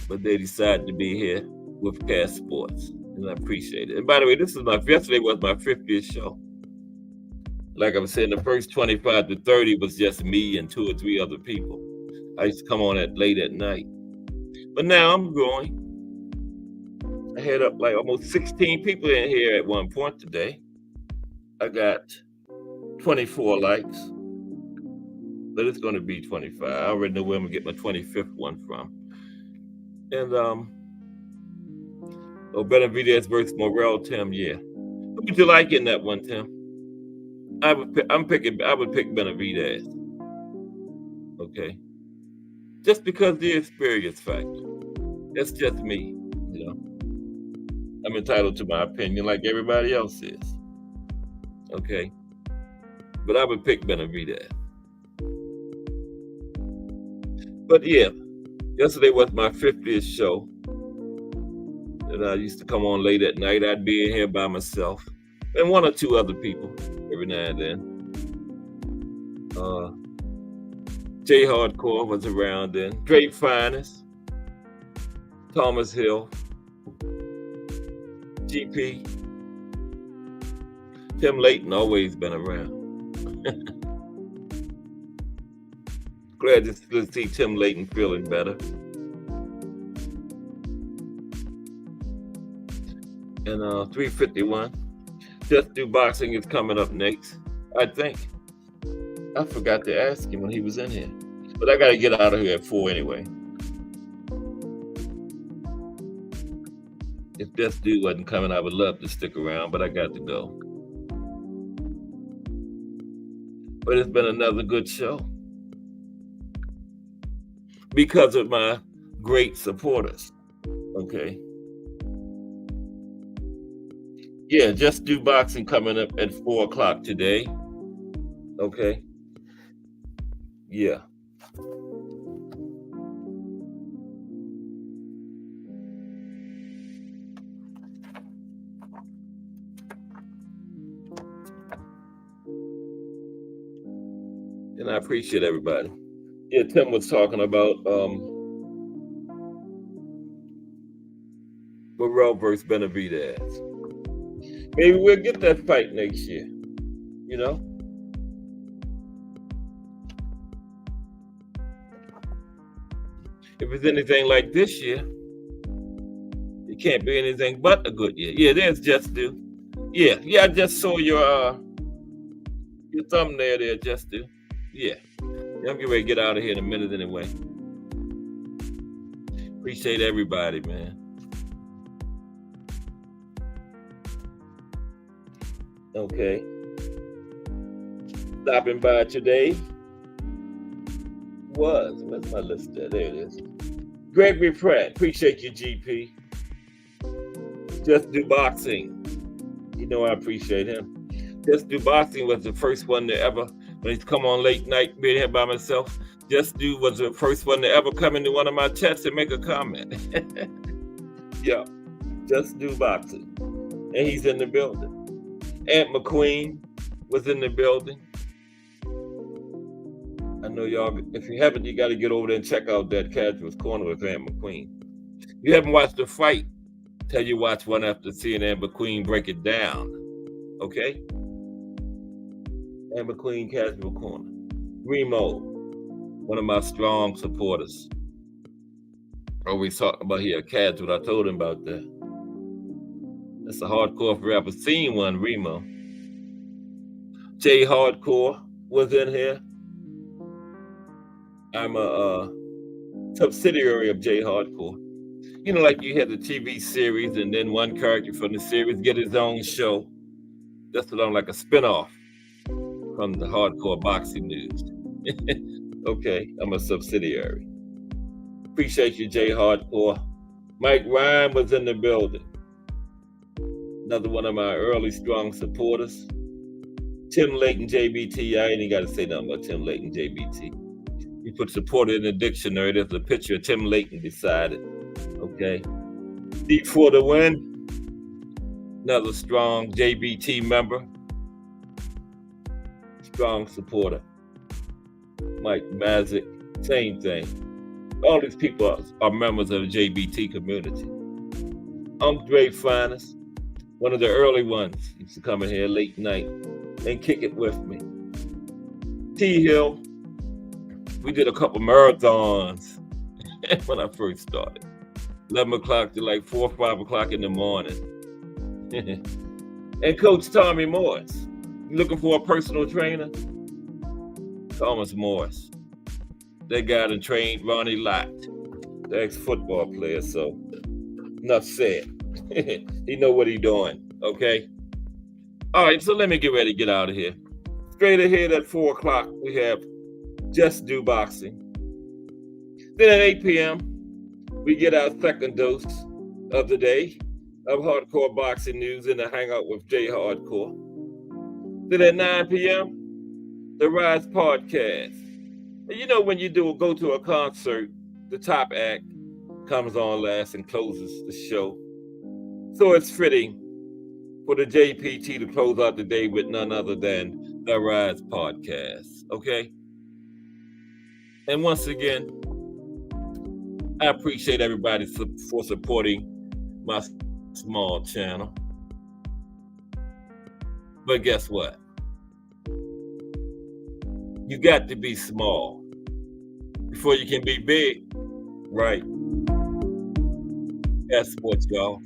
But they decided to be here with Cast Sports. and I appreciate it. And by the way, yesterday was my 50th show. Like I was saying, the first 25 to 30 was just me and 2 or 3 other people. I used to come on late at night. But now I'm growing. I had up like almost 16 people in here at one point today. I got 24 likes, but it's going to be 25. I already know where I'm going to get my 25th one from. And, Benavidez versus Morrell, Tim, yeah. Who would you like in that one, Tim? I would pick Benavidez. Okay. Just because the experience factor. That's just me, you know. I'm entitled to my opinion like everybody else is. Okay. But I would pick Benavidez. But yeah, yesterday was my 50th show. And I used to come on late at night. I'd be in here by myself. And 1 or 2 other people every now and then. J Hardcore was around then. Great Finest. Thomas Hill. GP. Tim Layton always been around. Glad to see Tim Layton feeling better. And 351. Just Do Boxing is coming up next, I think. I forgot to ask him when he was in here. But I got to get out of here at 4 anyway. If Just Do wasn't coming, I would love to stick around, but I got to go. But it's been another good show. Because of my great supporters. Okay. Yeah, Just Do Boxing coming up at 4 o'clock today. Okay. Yeah. And I appreciate everybody. Yeah, Tim was talking about Morrell versus Benavidez. Maybe we'll get that fight next year, you know? If it's anything like this year, it can't be anything but a good year. Yeah, there's Just Do. Yeah, I just saw your thumbnail there, Just Do. Yeah. I'm getting ready to get out of here in a minute anyway. Appreciate everybody, man. Okay. Stopping by today where's my list there? There it is. Gregory Pratt, appreciate you, GP. Just Do Boxing. You know I appreciate him. Just Do Boxing was the first one to ever, when he's come on late night, being here by myself, Just Do was the first one to ever come into one of my chats and make a comment. Yeah, Just Do Boxing. And he's in the building. Aunt McQueen was in the building. I know y'all, if you haven't, you got to get over there and check out that Casual's Corner with Aunt McQueen. You haven't watched the fight, tell you watch one after seeing Aunt McQueen break it down. Okay? Aunt McQueen, Casual Corner. Remo, one of my strong supporters. Always talking about here at Casual. I told him about that. That's a hardcore forever. Seen one, Remo. J Hardcore was in here. I'm a subsidiary of J Hardcore. You know, like you had the TV series and then one character from the series get his own show. That's what I'm like, a spinoff from the Hardcore Boxing News. Okay, I'm a subsidiary. Appreciate you, J Hardcore. Mike Ryan was in the building. Another one of my early strong supporters. Tim Layton, JBT. I ain't even got to say nothing about Tim Layton, JBT. You put supporter in the dictionary, there's a picture of Tim Layton beside it. Okay. Deep for the win. Another strong JBT member. Strong supporter. Mike Mazik, same thing. All these people are members of the JBT community. I'm Dre Finest, one of the early ones. Used to come in here late night and kick it with me. T Hill, we did a couple marathons when I first started. 11 o'clock to like 4 or 5 o'clock in the morning. And Coach Tommy Morris. You looking for a personal trainer? Thomas Morris. That guy that trained Ronnie Lott, the ex-football player, so enough said. He know what he doing, okay? All right, so let me get ready to get out of here. Straight ahead at 4 o'clock, we have Just Do Boxing. Then at 8 p.m., we get our second dose of the day of hardcore boxing news in the Hangout with Jay Hardcore. Then at 9 p.m., the Rise Podcast. And you know when you go to a concert, the top act comes on last and closes the show. So it's fitting for the JPT to close out the day with none other than the Rise Podcast, okay? And once again, I appreciate everybody for supporting my small channel. But guess what? You got to be small before you can be big, right? That's what, y'all.